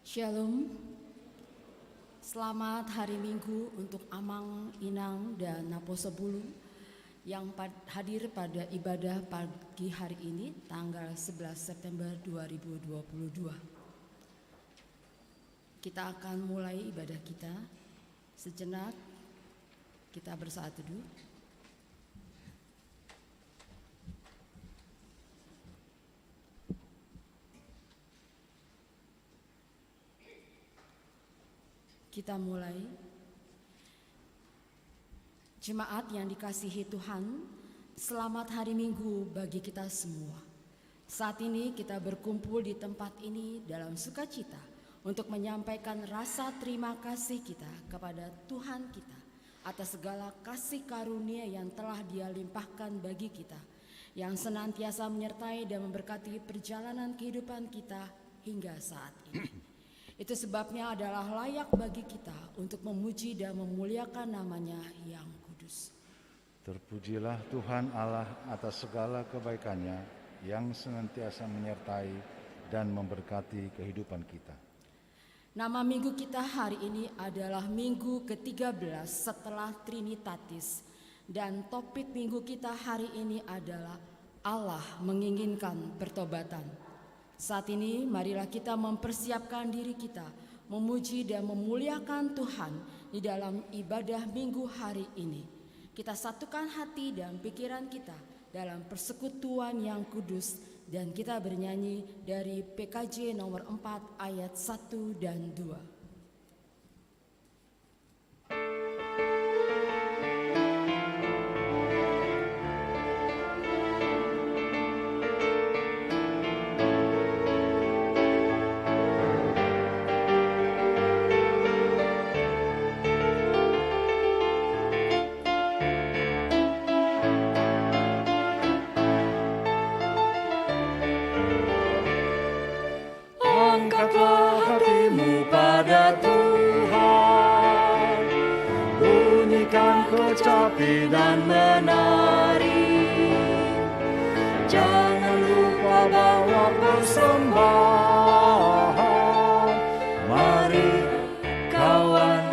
Shalom, selamat hari Minggu untuk Amang, Inang, dan Naposebulu yang hadir pada ibadah pagi hari ini tanggal 11 September 2022. Kita akan mulai ibadah kita. Sejenak kita bersaat teduh. Kita mulai. Jemaat yang dikasihi Tuhan, selamat hari Minggu bagi kita semua. Saat ini kita berkumpul di tempat ini dalam sukacita untuk menyampaikan rasa terima kasih kita kepada Tuhan kita atas segala kasih karunia yang telah Dia limpahkan bagi kita, yang senantiasa menyertai dan memberkati perjalanan kehidupan kita hingga saat ini. Itu sebabnya adalah layak bagi kita untuk memuji dan memuliakan namanya yang kudus. Terpujilah Tuhan Allah atas segala kebaikannya yang senantiasa menyertai dan memberkati kehidupan kita. Nama minggu kita hari ini adalah minggu ke-13 setelah Trinitatis. Dan topik minggu kita hari ini adalah Allah menginginkan pertobatan. Saat ini marilah kita mempersiapkan diri kita memuji dan memuliakan Tuhan di dalam ibadah minggu hari ini. Kita satukan hati dan pikiran kita dalam persekutuan yang kudus, dan kita bernyanyi dari PKJ nomor 4 ayat 1 dan 2. Angkatlah hatimu pada Tuhan, bunyikan kecapi dan menari. Jangan lupa bawa persembahan. Mari kawan,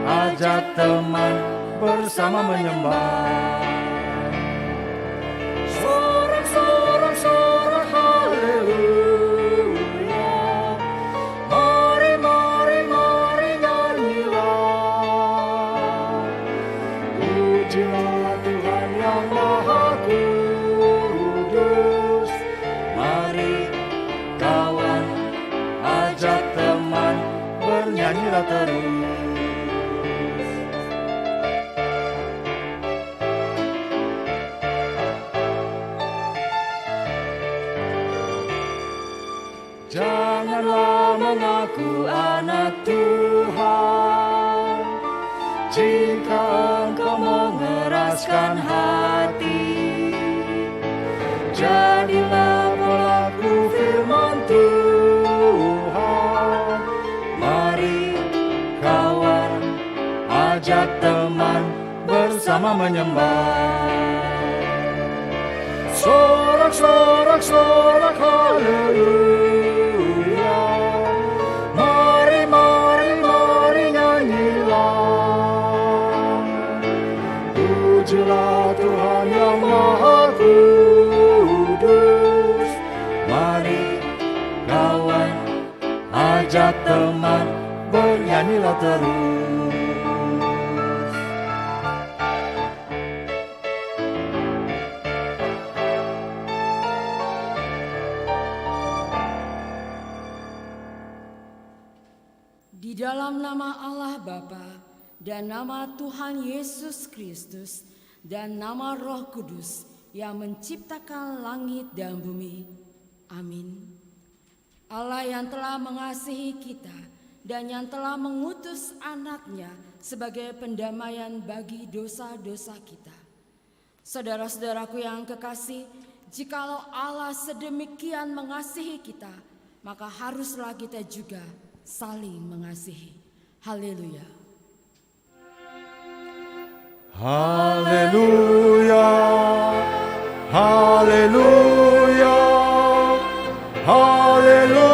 ajak teman bersama menyembah. Sorak-sorak haleluya. Pujilah Tuhan yang Maha Kudus. Mari kawan, ajak teman, bernyanyilah terus. Janganlah mengaku anak Tuhan jika engkau mengeraskan hati. Jadilah pelaku firman Tuhan. Mari kawan, ajak teman, bersama menyembah. Sorak-sorak haleluya. Mari nyanyilah. Pujilah Tuhan yang Maha Kudus. Mari kawan, ajak teman, bernyanyilah terus. Di dalam nama Allah Bapa dan nama Tuhan Yesus Kristus dan nama Roh Kudus yang menciptakan langit dan bumi. Amin. Allah yang telah mengasihi kita dan yang telah mengutus anaknya sebagai pendamaian bagi dosa-dosa kita. Saudara-saudaraku yang kekasih, jikalau Allah sedemikian mengasihi kita, maka haruslah kita juga saling mengasihi. Haleluya. Haleluya, haleluya, haleluya.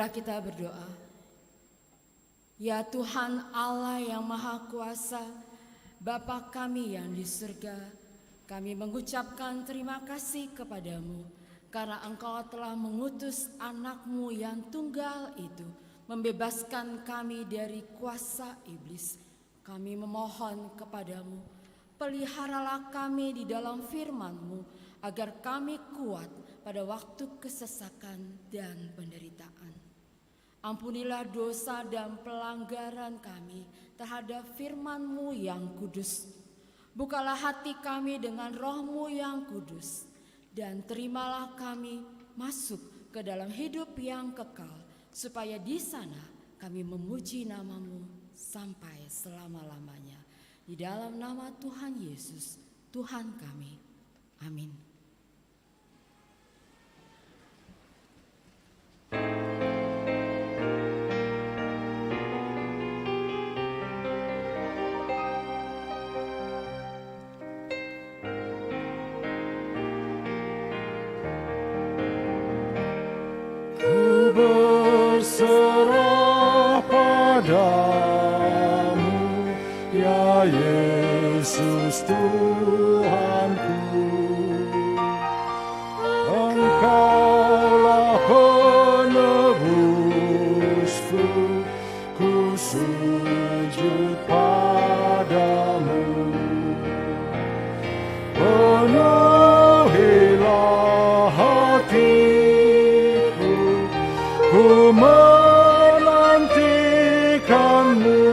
Marilah kita berdoa. Ya Tuhan Allah yang Maha Kuasa, Bapa kami yang di surga, kami mengucapkan terima kasih kepadamu karena Engkau telah mengutus anak-Mu yang tunggal itu membebaskan kami dari kuasa iblis. Kami memohon kepadamu, peliharalah kami di dalam firman-Mu agar kami kuat pada waktu kesesakan dan penderitaan. Ampunilah dosa dan pelanggaran kami terhadap firman-Mu yang kudus. Bukalah hati kami dengan Roh-Mu yang kudus, dan terimalah kami masuk ke dalam hidup yang kekal, supaya di sana kami memuji nama-Mu sampai selama-lamanya. Di dalam nama Tuhan Yesus, Tuhan kami. Amin. Berserah padamu, ya Yesus Tuhanku. Engkaulah penebusku, ku sujud padamu. Penuhilah hatiku, ku menantikan-Mu.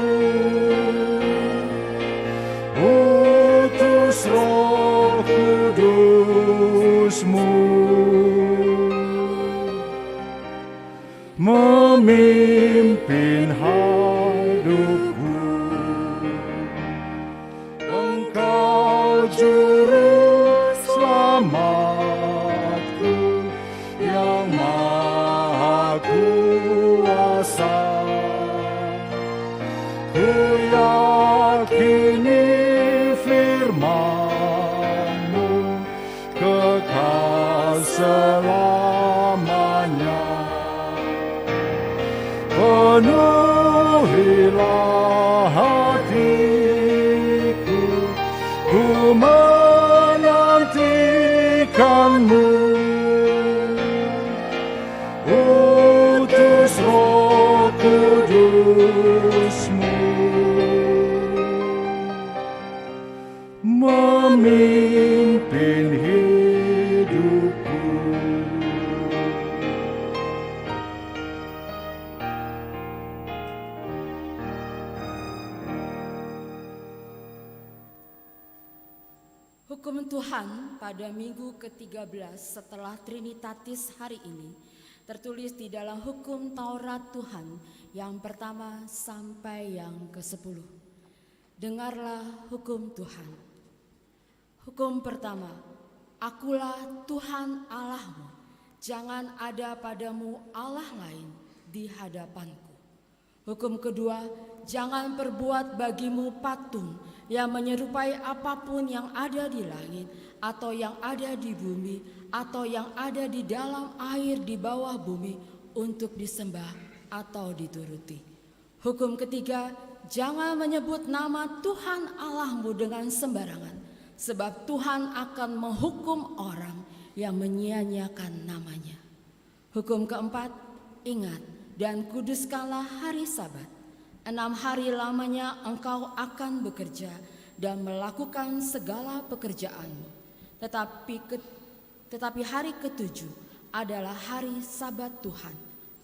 Utus Roh Kudus-Mu, memimpin hidupku. Engkau juru selamatku yang Maha Kuasa. Ku yakini firman-Mu kekal selamanya. Penuhilah hatiku, ku menantikan-Mu. Utus Roh Kudus-Mu, memimpin hidupku. Hukum Tuhan pada minggu ke-13 setelah Trinitatis hari ini tertulis di dalam hukum Taurat Tuhan yang pertama sampai yang ke-10. Dengarlah hukum Tuhan. Hukum pertama, Akulah Tuhan Allahmu, jangan ada padamu Allah lain di hadapanku. Hukum kedua, jangan perbuat bagimu patung yang menyerupai apapun yang ada di langit atau yang ada di bumi atau yang ada di dalam air di bawah bumi untuk disembah atau dituruti. Hukum ketiga, jangan menyebut nama Tuhan Allahmu dengan sembarangan, sebab Tuhan akan menghukum orang yang menyia-nyiakan namanya. Hukum keempat, ingat dan kuduskanlah hari Sabat. 6 hari lamanya engkau akan bekerja dan melakukan segala pekerjaanmu. Tetapi hari ke-7 adalah hari Sabat Tuhan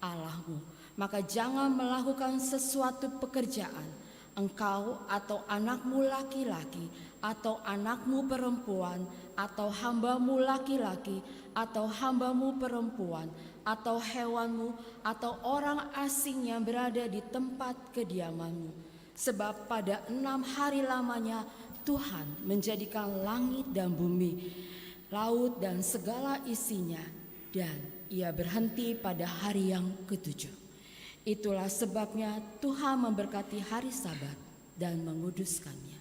Allahmu. Maka jangan melakukan sesuatu pekerjaan, engkau atau anakmu laki-laki atau anakmu perempuan atau hambamu laki-laki atau hambamu perempuan atau hewanmu atau orang asing yang berada di tempat kediamanmu. Sebab pada 6 hari lamanya Tuhan menjadikan langit dan bumi, laut dan segala isinya, dan Ia berhenti pada hari yang ke-7. Itulah sebabnya Tuhan memberkati hari Sabat dan menguduskannya.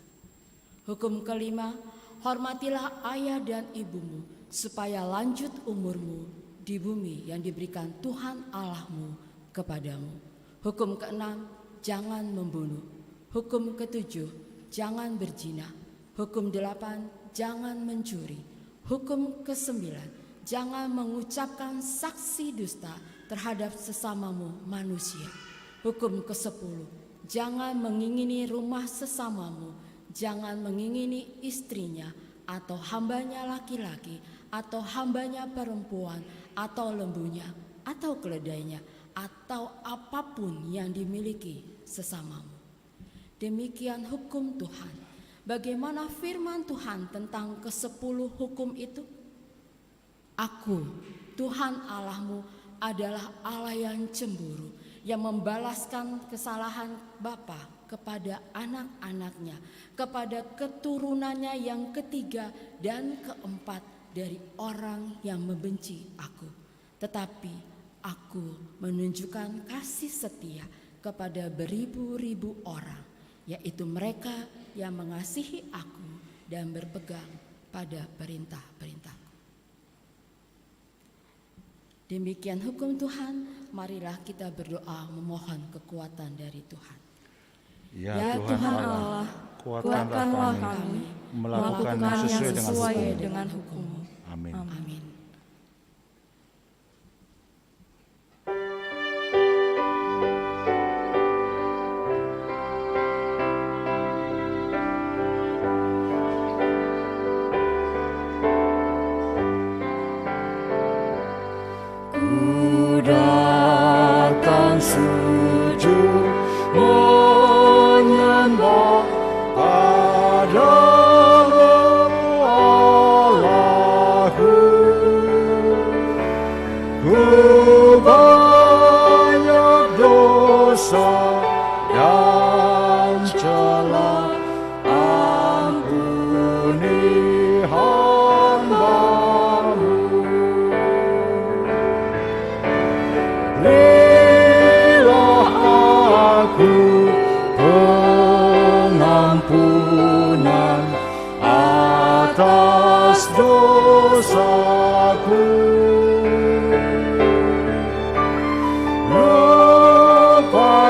Hukum kelima, hormatilah ayah dan ibumu supaya lanjut umurmu di bumi yang diberikan Tuhan Allahmu kepadamu. Hukum keenam, jangan membunuh. Hukum ketujuh, jangan berzina. Hukum delapan, jangan mencuri. Hukum kesembilan, jangan mengucapkan saksi dusta terhadap sesamamu manusia. Hukum ke-10, jangan mengingini rumah sesamamu, jangan mengingini istrinya atau hambanya laki-laki atau hambanya perempuan atau lembunya atau keledainya atau apapun yang dimiliki sesamamu. Demikian hukum Tuhan. Bagaimana firman Tuhan tentang ke-10 hukum itu? Aku, Tuhan Allahmu, adalah Allah yang cemburu, yang membalaskan kesalahan bapa kepada anak-anaknya, kepada keturunannya yang ketiga dan keempat dari orang yang membenci aku. Tetapi aku menunjukkan kasih setia kepada beribu-ribu orang, yaitu mereka yang mengasihi aku dan berpegang pada perintah-perintahku. Demikian hukum Tuhan, marilah kita berdoa memohon kekuatan dari Tuhan. Ya Tuhan Allah, kuatkanlah kami melakukannya sesuai dengan hukum-Mu. Amin. Amin. Ku datang sujud menyembah padamu Allahku. Ku banyak dosa dan celah, ampuni hamba-Mu. Berilah aku pengampunan atas dosaku.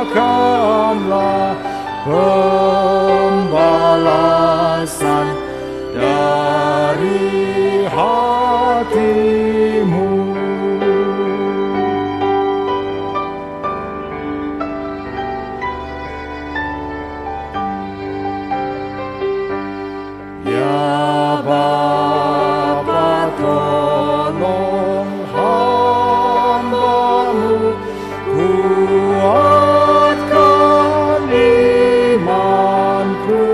Lupakanlah pembalasan dari hati-Mu. Ya Bapa, tolong hamba-Mu, kuatkan imanku,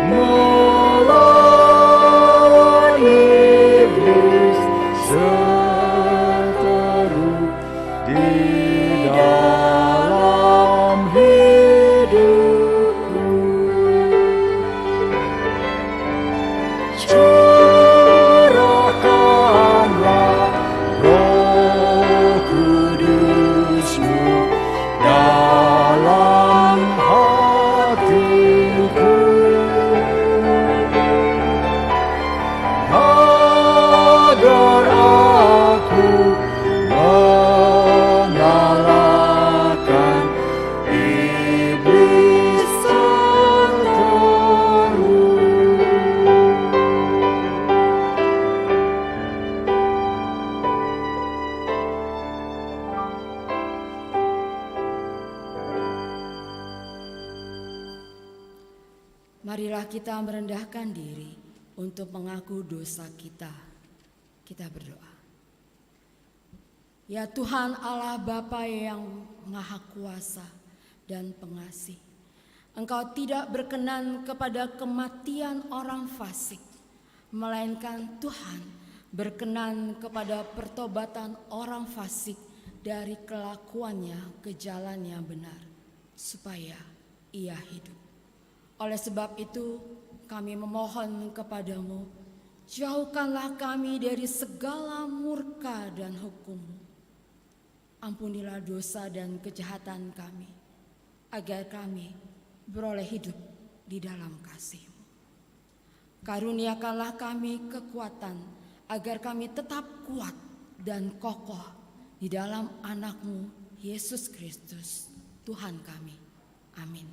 melawan iblis seteru di dalam hidupku. Curahkanlah Roh Kudus-Mu dalam hatiku, agar aku mengalahkan iblis seteru. Marilah kita merendahkan diri untuk mengaku dosa kita. Kita berdoa. Ya Tuhan Allah Bapa yang Maha Kuasa dan Pengasih, Engkau tidak berkenan kepada kematian orang fasik, melainkan Tuhan berkenan kepada pertobatan orang fasik dari kelakuannya ke jalan yang benar, supaya ia hidup. Oleh sebab itu, kami memohon kepadamu, jauhkanlah kami dari segala murka dan hukum-Mu. Ampunilah dosa dan kejahatan kami, agar kami beroleh hidup di dalam kasih-Mu. Karuniakanlah kami kekuatan, agar kami tetap kuat dan kokoh di dalam anak-Mu, Yesus Kristus, Tuhan kami. Amin.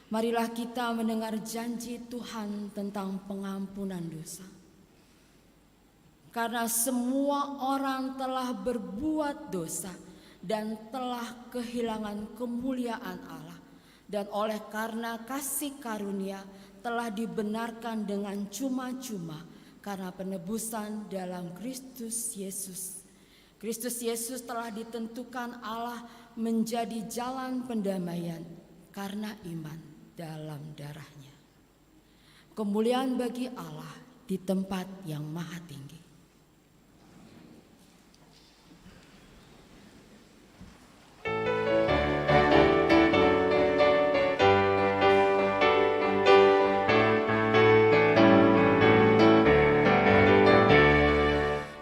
Marilah kita mendengar janji Tuhan tentang pengampunan dosa. Karena semua orang telah berbuat dosa dan telah kehilangan kemuliaan Allah, dan oleh karena kasih karunia telah dibenarkan dengan cuma-cuma karena penebusan dalam Kristus Yesus. Kristus Yesus telah ditentukan Allah menjadi jalan pendamaian karena iman dalam darah-Nya. Kemuliaan bagi Allah di tempat yang maha tinggi.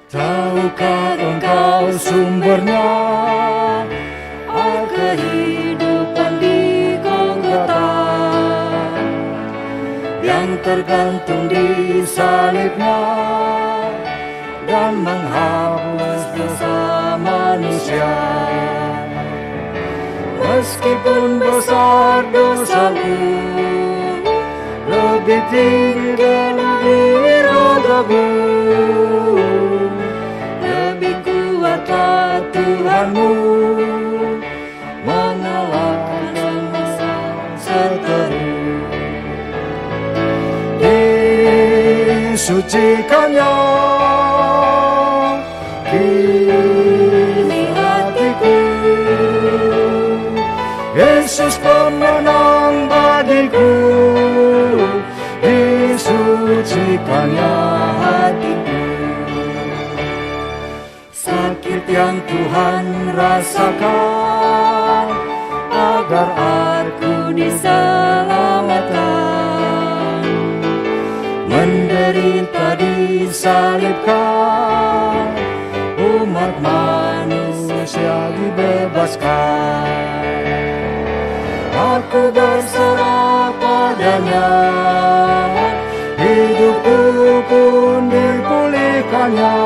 Tahukah engkau sumbernya kehidupan di Golgota, yang tergantung di salibnya dan menghapus dosa manusia. Meskipun besar dosamu, lebih tinggi dari rodamu, lebih kuatlah Tuhanmu mengalahkan masa seteru. Disucikannya kini hatiku, Yesus pemenang bagiku. Disucikannya hatiku, sakit yang Tuhan rasakan agar aku diselamatkan, menderita disalibkan, umat manusia dibebaskan. Aku berserah padanya, hidupku pun dipulihkannya.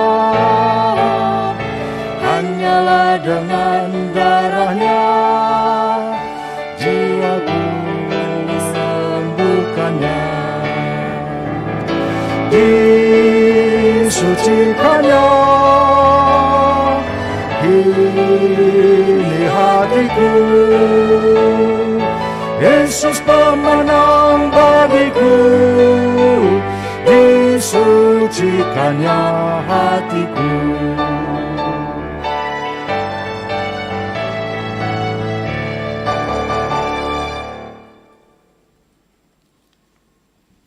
Hanyalah dengan darah-Nya jiwaku disembuhkannya. Disucikannya kini hatiku, Yesus pemenang bagiku. Disucikannya hatiku.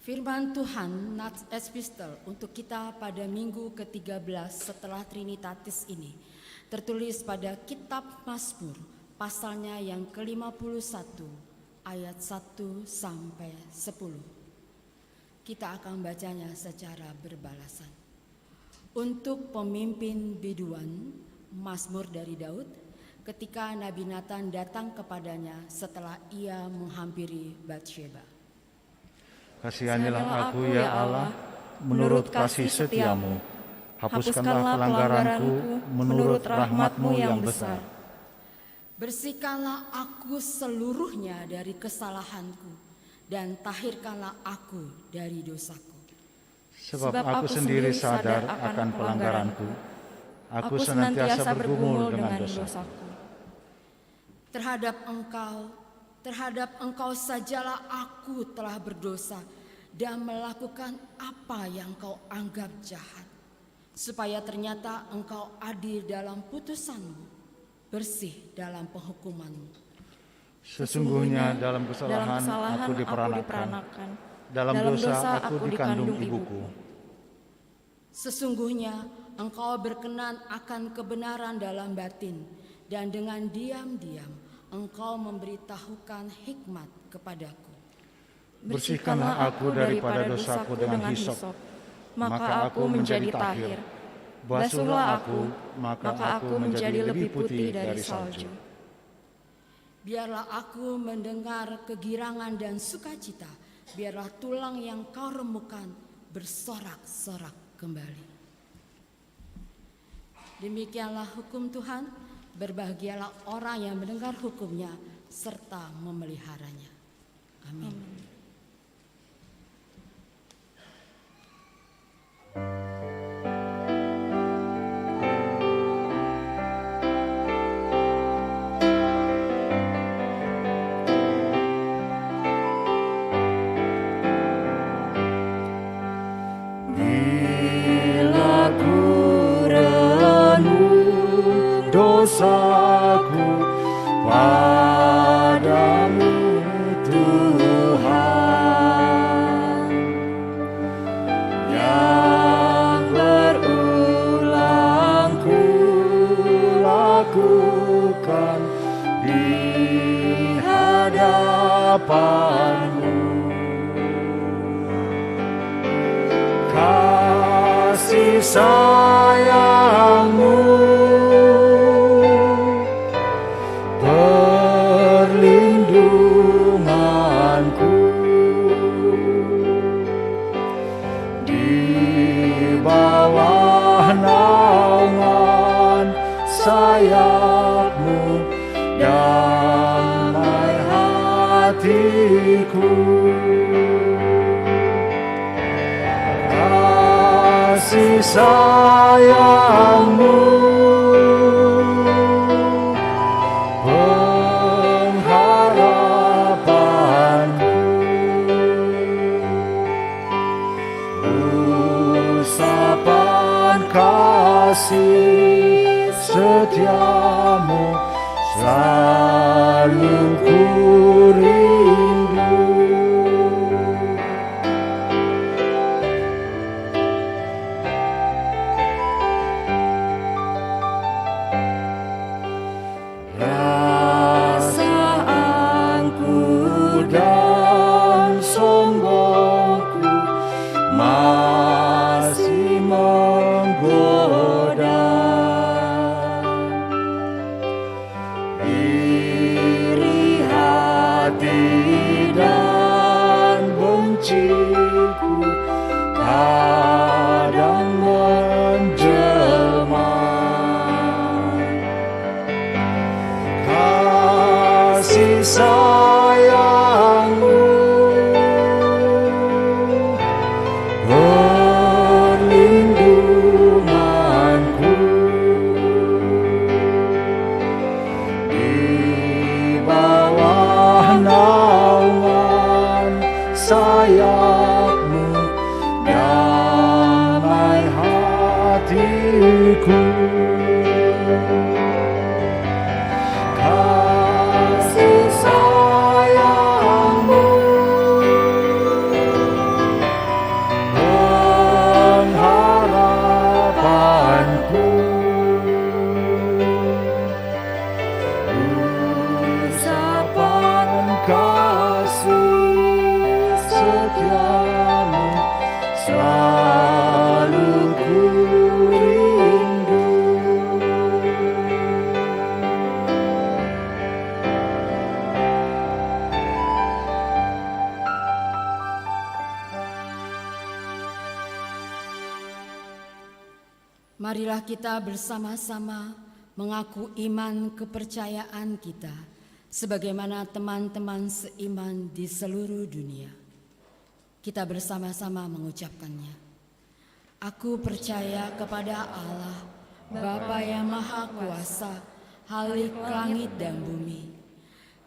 Firman Tuhan Nats Epistel untuk kita pada minggu ke-13 setelah Trinitatis ini tertulis pada kitab Mazmur pasalnya yang ke-51 ayat 1 sampai 10. Kita akan bacanya secara berbalasan. Untuk pemimpin biduan, Mazmur dari Daud, ketika Nabi Nathan datang kepadanya setelah ia menghampiri Batsheba. Kasihanilah aku ya Allah, menurut kasih setiamu. Hapuskanlah pelanggaranku menurut rahmat-Mu yang besar. Bersihkanlah aku seluruhnya dari kesalahanku, dan tahirkanlah aku dari dosaku. Sebab aku sendiri sadar akan pelanggaranku. Aku senantiasa bergumul dengan dosaku. Terhadap engkau sajalah aku telah berdosa dan melakukan apa yang kau anggap jahat, supaya ternyata engkau adil dalam putusanmu, bersih dalam penghukumanmu. Sesungguhnya dalam kesalahan aku diperanakan, dalam dosa aku dikandung ibuku. Sesungguhnya engkau berkenan akan kebenaran dalam batin, dan dengan diam-diam engkau memberitahukan hikmat kepadaku. Bersihkanlah aku daripada dosaku dengan hisop, maka aku menjadi tahir. Basuhlah aku, maka aku menjadi lebih putih dari salju. Biarlah aku mendengar kegirangan dan sukacita, biarlah tulang yang kau remukan bersorak-sorak kembali. Demikianlah hukum Tuhan, berbahagialah orang yang mendengar hukumnya serta memeliharanya. Amin. Bila ku renung dosaku padamu Tuhan, yang berulang ku lakukan di hadapanmu. Kasih sayangmu perlindunganku, di bawah naungan sayapmu damai hatiku. Kasih sayangmu pengharapanku, usapan kasih setiamu selalu ku rindu. Dan sombongku masih menggoda, iri hati dan benciku kadang menjelma. Kasih sayangmu perlindunganku, di bawah naungan sayapmu damai hatiku. Kasih sayangmu pengharapanku, usapan kasih setiamu selalu ku rindu. Marilah kita bersama-sama mengaku iman kepercayaan kita sebagaimana teman-teman seiman di seluruh dunia. Kita bersama-sama mengucapkannya. Aku percaya kepada Allah, Bapa yang Maha Kuasa, Khalik langit dan bumi.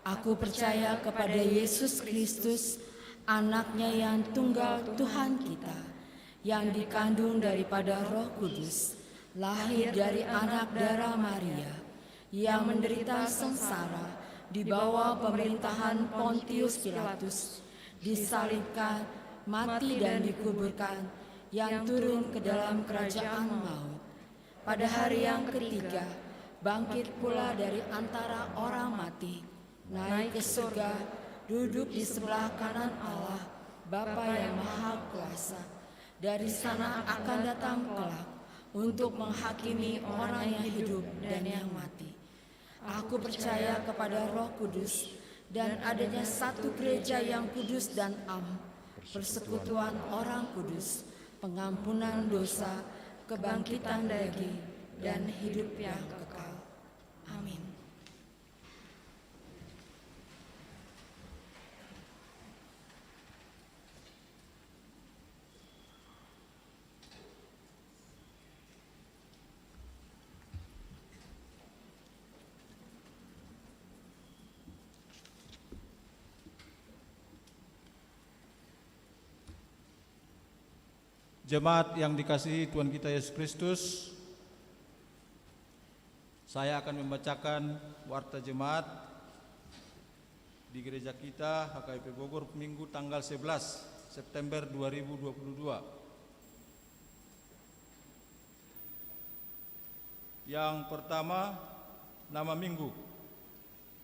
Aku percaya kepada Yesus Kristus, Anaknya yang tunggal Tuhan kita, yang dikandung daripada Roh Kudus, lahir dari anak darah Maria, yang menderita sengsara di bawah pemerintahan Pontius Pilatus, disalibkan, mati dan dikuburkan, yang turun ke dalam kerajaan maut. Pada hari yang ketiga, bangkit pula dari antara orang mati, naik ke surga, duduk di sebelah kanan Allah, Bapa yang Maha Kuasa. Dari sana akan datang kelak untuk menghakimi orang yang hidup dan yang mati. Aku percaya kepada Roh Kudus dan adanya satu gereja yang kudus dan am, persekutuan orang kudus, pengampunan dosa, kebangkitan daging, dan hidup yang kekal. Amin. Jemaat yang dikasihi Tuhan kita Yesus Kristus, saya akan membacakan warta jemaat di gereja kita HKBP Bogor Minggu tanggal 11 September 2022. Yang pertama, nama minggu.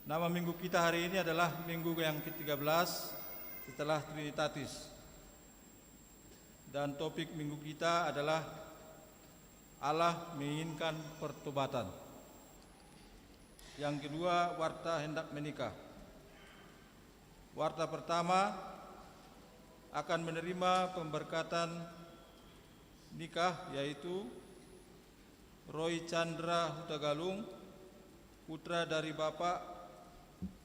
Nama minggu kita hari ini adalah minggu yang ke-13 setelah Trinitatis. Dan topik minggu kita adalah Allah menginginkan pertobatan. Yang kedua, warta hendak menikah. Warta pertama akan menerima pemberkatan nikah, yaitu Roy Chandra Hutagalung, putra dari Bapak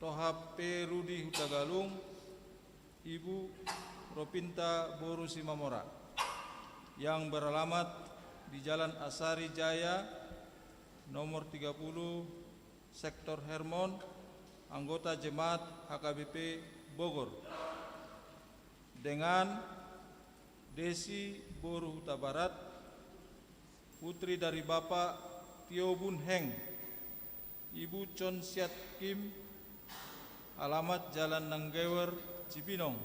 Toha P. Rudi Hutagalung, Ibu Ropinta Boru Simamora, yang beralamat di Jalan Asari Jaya nomor 30 Sektor Hermon, anggota jemaat HKBP Bogor, dengan Desi Boru Huta Barat, putri dari Bapak Tio Bun Heng, Ibu Chon Siat Kim, alamat Jalan Nanggewer Cibinong,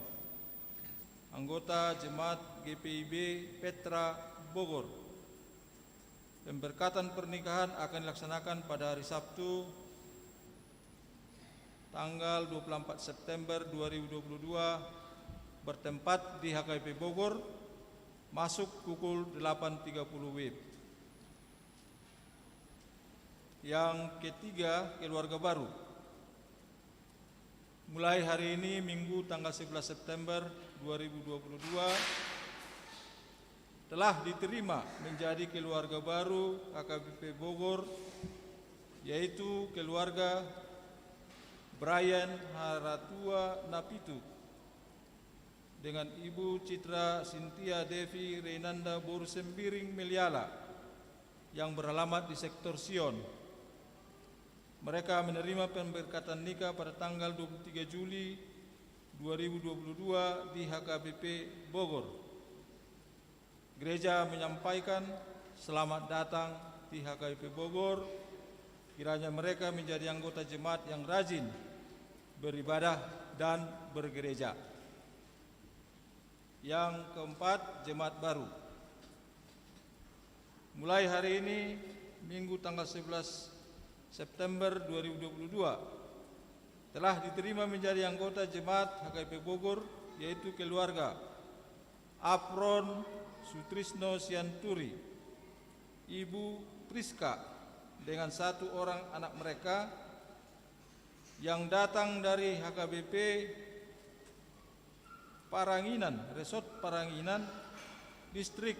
anggota jemaat GPIB Petra Bogor. Pemberkatan pernikahan akan dilaksanakan pada hari Sabtu tanggal 24 September 2022 bertempat di HKBP Bogor, masuk pukul 8.30 WIB. Yang ketiga, keluarga baru. Mulai hari ini Minggu tanggal 11 September 2022 telah diterima menjadi keluarga baru HKBP Bogor, yaitu keluarga Brian Haratua Napitu dengan Ibu Citra Sintia Devi Renanda Boru Sembiring Meliala yang beralamat di sektor Sion. Mereka menerima pemberkatan nikah pada tanggal 23 Juli 2022 di HKBP Bogor. Gereja menyampaikan selamat datang di HKBP Bogor. Kiranya mereka menjadi anggota jemaat yang rajin beribadah dan bergereja. Yang keempat, jemaat baru. Mulai hari ini Minggu tanggal 11 September 2022 telah diterima menjadi anggota jemaat HKBP Bogor, yaitu keluarga Apron Sutrisno Sianturi, Ibu Priska dengan 1 orang anak mereka yang datang dari HKBP Paranginan, Resort Paranginan, Distrik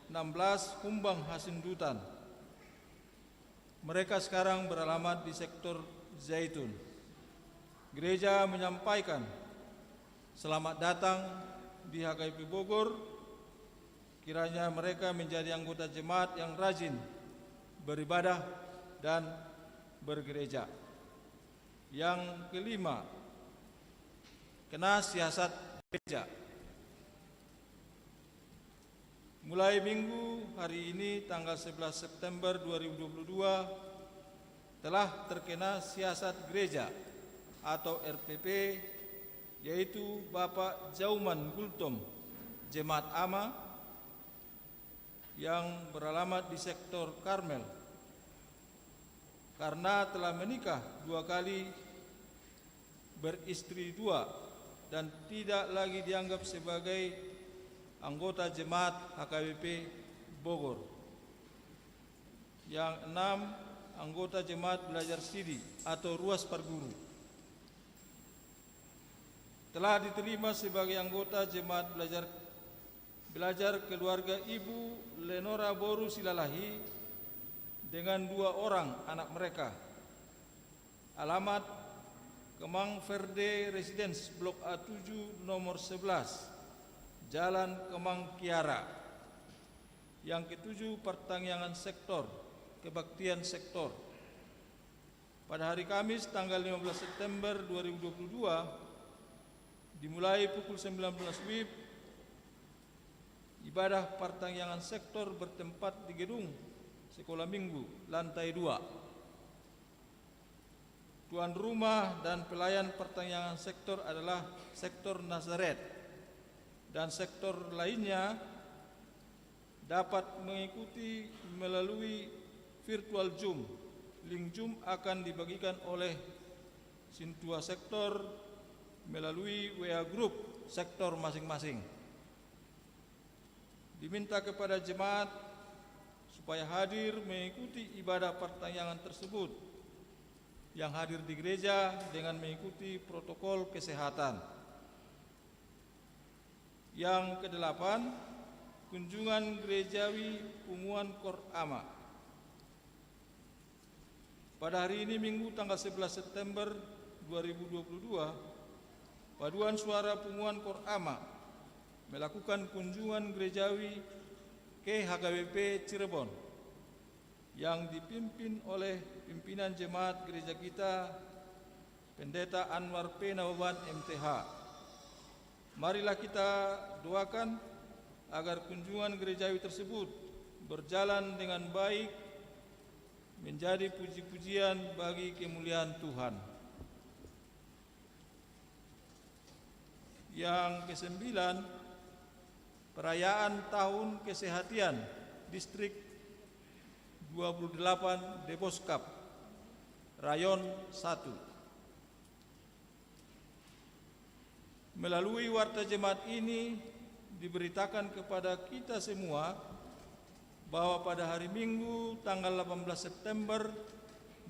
16 Humbang Hasindutan. Mereka sekarang beralamat di sektor Zaitun. Gereja menyampaikan selamat datang di HKBP Bogor. Kiranya mereka menjadi anggota jemaat yang rajin beribadah dan bergereja. Yang kelima, kena siasat gereja. Mulai Minggu hari ini tanggal 11 September 2022 telah terkena siasat gereja atau RPP, yaitu Bapak Jauman Gultom, Jemaat Ama yang beralamat di sektor Karmel, karena telah menikah 2 kali, beristri 2 dan tidak lagi dianggap sebagai anggota jemaat HKBP Bogor. Yang 6, anggota jemaat belajar Sidi atau Ruas Parguru, telah diterima sebagai anggota jemaat belajar keluarga Ibu Lenora Boru Silalahi dengan 2 orang anak mereka. Alamat Kemang Verde Residence Blok A7 nomor 11, Jalan Kemang Kiara. Yang ketujuh, pertanggungan sektor, kebaktian sektor. Pada hari Kamis tanggal 15 September 2022 dimulai pukul 19 WIB, ibadah pertanggungan sektor bertempat di gedung Sekolah Minggu lantai 2. Tuan rumah dan pelayan pertanggungan sektor adalah sektor Nazaret, dan sektor lainnya dapat mengikuti melalui virtual Zoom. Link Zoom akan dibagikan oleh Sintua sektor melalui WA Group sektor masing-masing. Diminta kepada jemaat supaya hadir mengikuti ibadah pertanggungan tersebut, yang hadir di gereja dengan mengikuti protokol kesehatan. Yang kedelapan, kunjungan gerejawi Punguan Korama. Pada hari ini Minggu tanggal 11 September 2022, Paduan Suara Punguan Korama melakukan kunjungan gerejawi ke HKBP Cirebon yang dipimpin oleh pimpinan jemaat gereja kita, Pendeta Anwar P. Nawaban MTH. Marilah kita doakan agar kunjungan gerejawi tersebut berjalan dengan baik, menjadi puji-pujian bagi kemuliaan Tuhan. Yang kesembilan, perayaan Tahun Kesehatan Distrik 28 Deboskap, Rayon 1. Melalui warta jemaat ini diberitakan kepada kita semua bahwa pada hari Minggu tanggal 18 September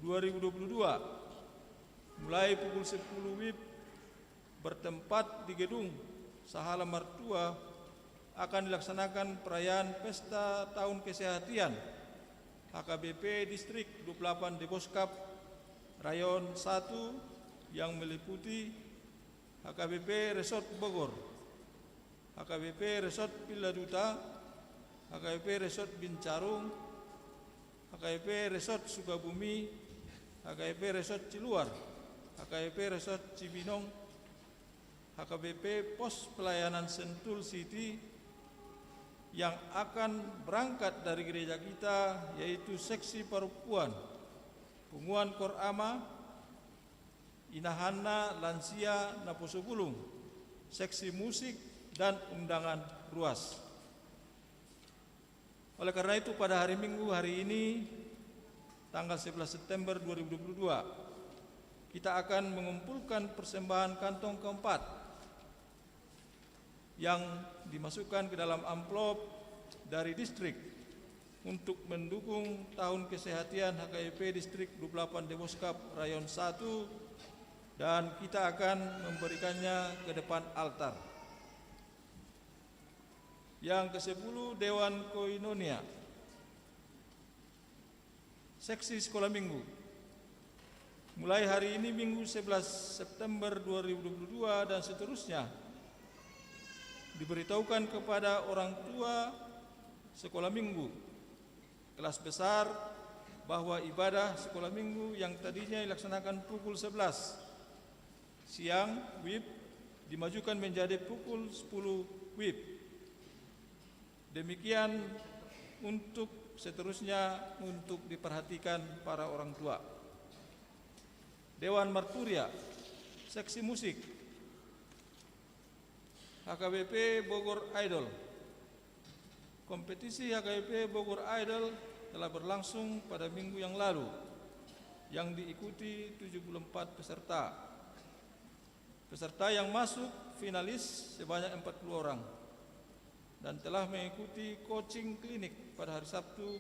2022 mulai pukul 10 WIB bertempat di gedung Sahala Mertua akan dilaksanakan perayaan Pesta Tahun Kesehatan HKBP Distrik 28 Deboskap, Rayon 1 yang meliputi HKBP Resort Bogor, HKBP Resort Villa Duta, HKBP Resort Bincarung, HKBP Resort Sukabumi, HKBP Resort Ciluar, HKBP Resort Cibinong, HKBP Pos Pelayanan Sentul City yang akan berangkat dari gereja kita, yaitu Seksi Perempuan Punguan Korama, Inahana Lansia Naposopulung, Seksi Musik dan undangan ruas. Oleh karena itu pada hari Minggu hari ini tanggal 11 September 2022 kita akan mengumpulkan persembahan kantong keempat yang dimasukkan ke dalam amplop dari distrik untuk mendukung Tahun Kesehatan HKBP Distrik 28 Deboskap Rayon 1, dan kita akan memberikannya ke depan altar. Yang ke-10, Dewan Koinonia Seksi Sekolah Minggu. Mulai hari ini Minggu 11 September 2022 dan seterusnya diberitahukan kepada orang tua sekolah minggu kelas besar bahwa ibadah sekolah minggu yang tadinya dilaksanakan pukul 11 siang WIB dimajukan menjadi pukul 10 WIB. Demikian untuk seterusnya untuk diperhatikan para orang tua. Dewan Marturia Seksi Musik HKBP Bogor Idol. Kompetisi HKBP Bogor Idol telah berlangsung pada minggu yang lalu yang diikuti 74 peserta. Peserta yang masuk finalis sebanyak 40 orang dan telah mengikuti coaching klinik pada hari Sabtu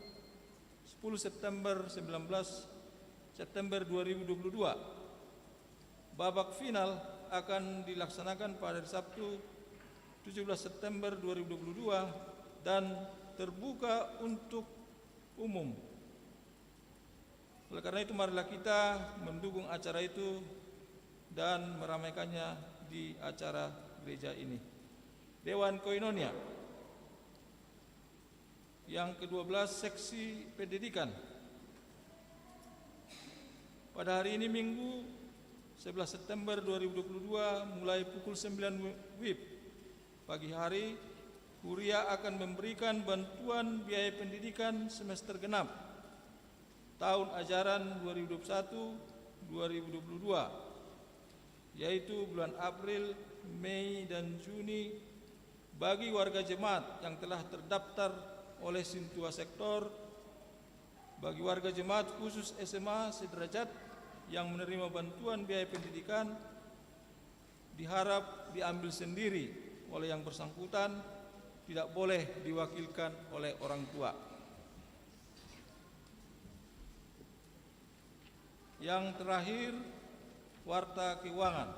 10 September 2022. Babak final akan dilaksanakan pada hari Sabtu 17 September 2022 dan terbuka untuk umum. Oleh karena itu marilah kita mendukung acara itu dan meramaikannya di acara gereja ini. Dewan Koinonia yang ke-12 seksi pendidikan. Pada hari ini Minggu 11 September 2022 mulai pukul 9 WIB pagi hari, Kuria akan memberikan bantuan biaya pendidikan semester genap tahun ajaran 2021-2022, yaitu bulan April, Mei, dan Juni bagi warga jemaat yang telah terdaftar oleh Sintua Sektor, bagi warga jemaat khusus SMA sederajat yang menerima bantuan biaya pendidikan diharap diambil sendiri oleh yang bersangkutan, tidak boleh diwakilkan oleh orang tua. Yang terakhir, warta keuangan.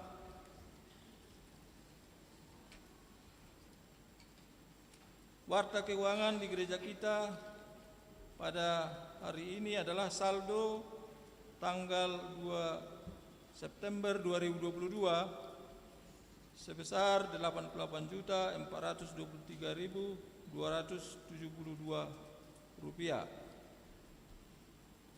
Warta keuangan di gereja kita pada hari ini adalah saldo tanggal 2 September 2022 sebesar Rp88.223.272.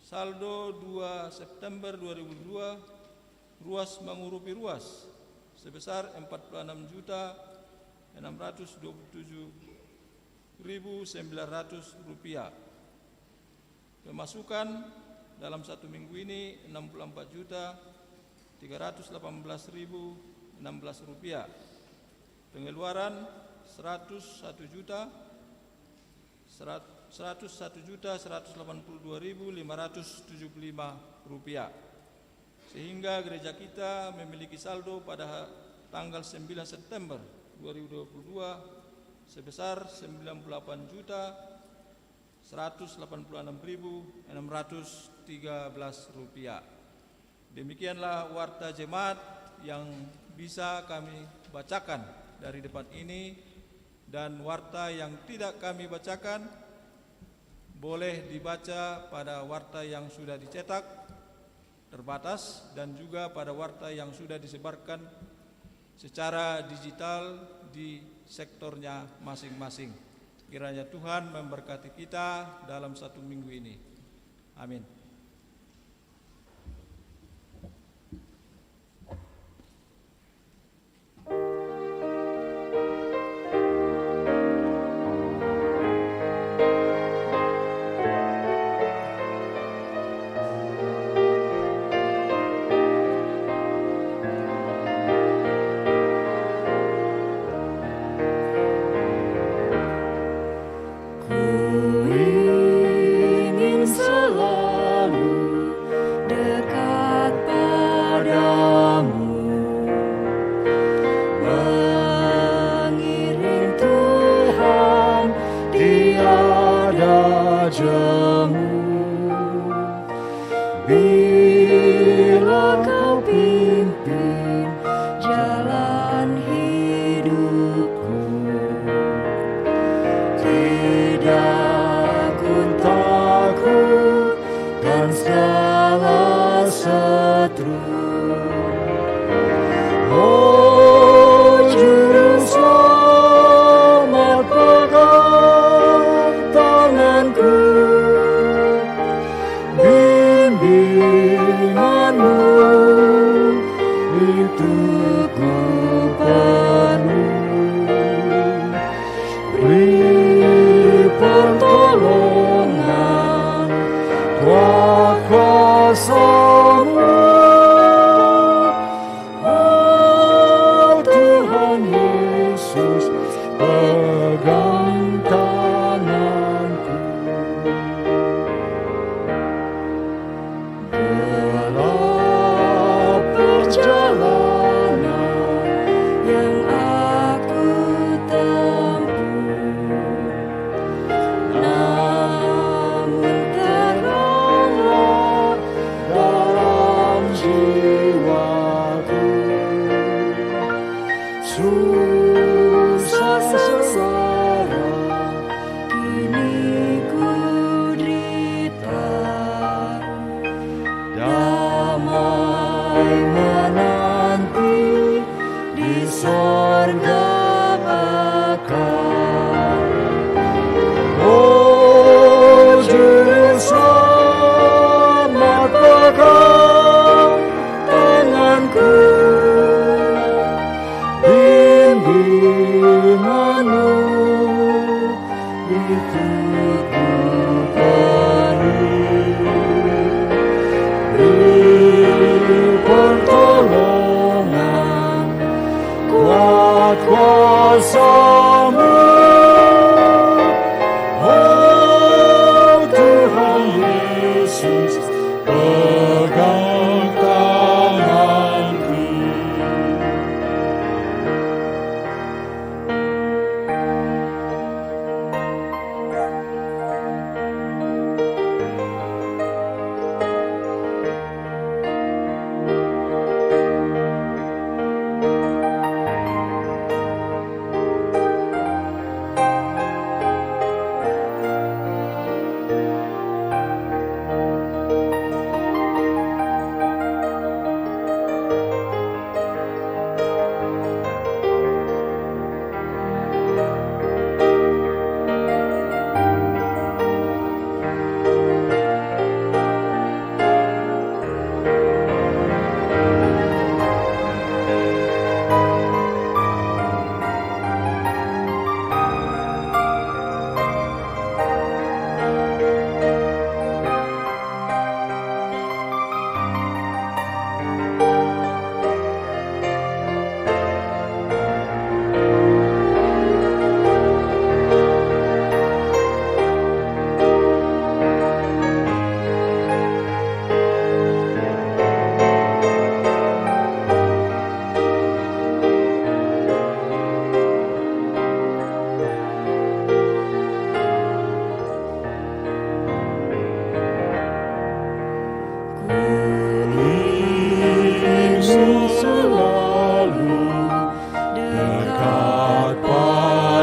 Saldo 2 September 2002 ruas mengurupi ruas sebesar Rp46.627.900. Pemasukan dalam satu minggu ini Rp64.318.016. Pengeluaran Rp101.182.575, sehingga gereja kita memiliki saldo pada tanggal 9 September 2022 sebesar Rp98.186.613. Demikianlah warta jemaat yang bisa kami bacakan dari depan ini, dan warta yang tidak kami bacakan boleh dibaca pada warta yang sudah dicetak terbatas dan juga pada warta yang sudah disebarkan secara digital di sektornya masing-masing. Kiranya Tuhan memberkati kita dalam satu minggu ini. Amin. Bila kau pimpin jalan hidupku, tidak ku takut dan segala setru. Oh Juru Selamat, pegang tanganku, bimbinganmu itu ku perlu. Beri pertolongan kuat kuasa-Mu, oh Tuhan Yesus, pegang tanganku. Dalam perjalanan yang aku tempuh, namun teranglah dalam jiwaku. Susah sengsara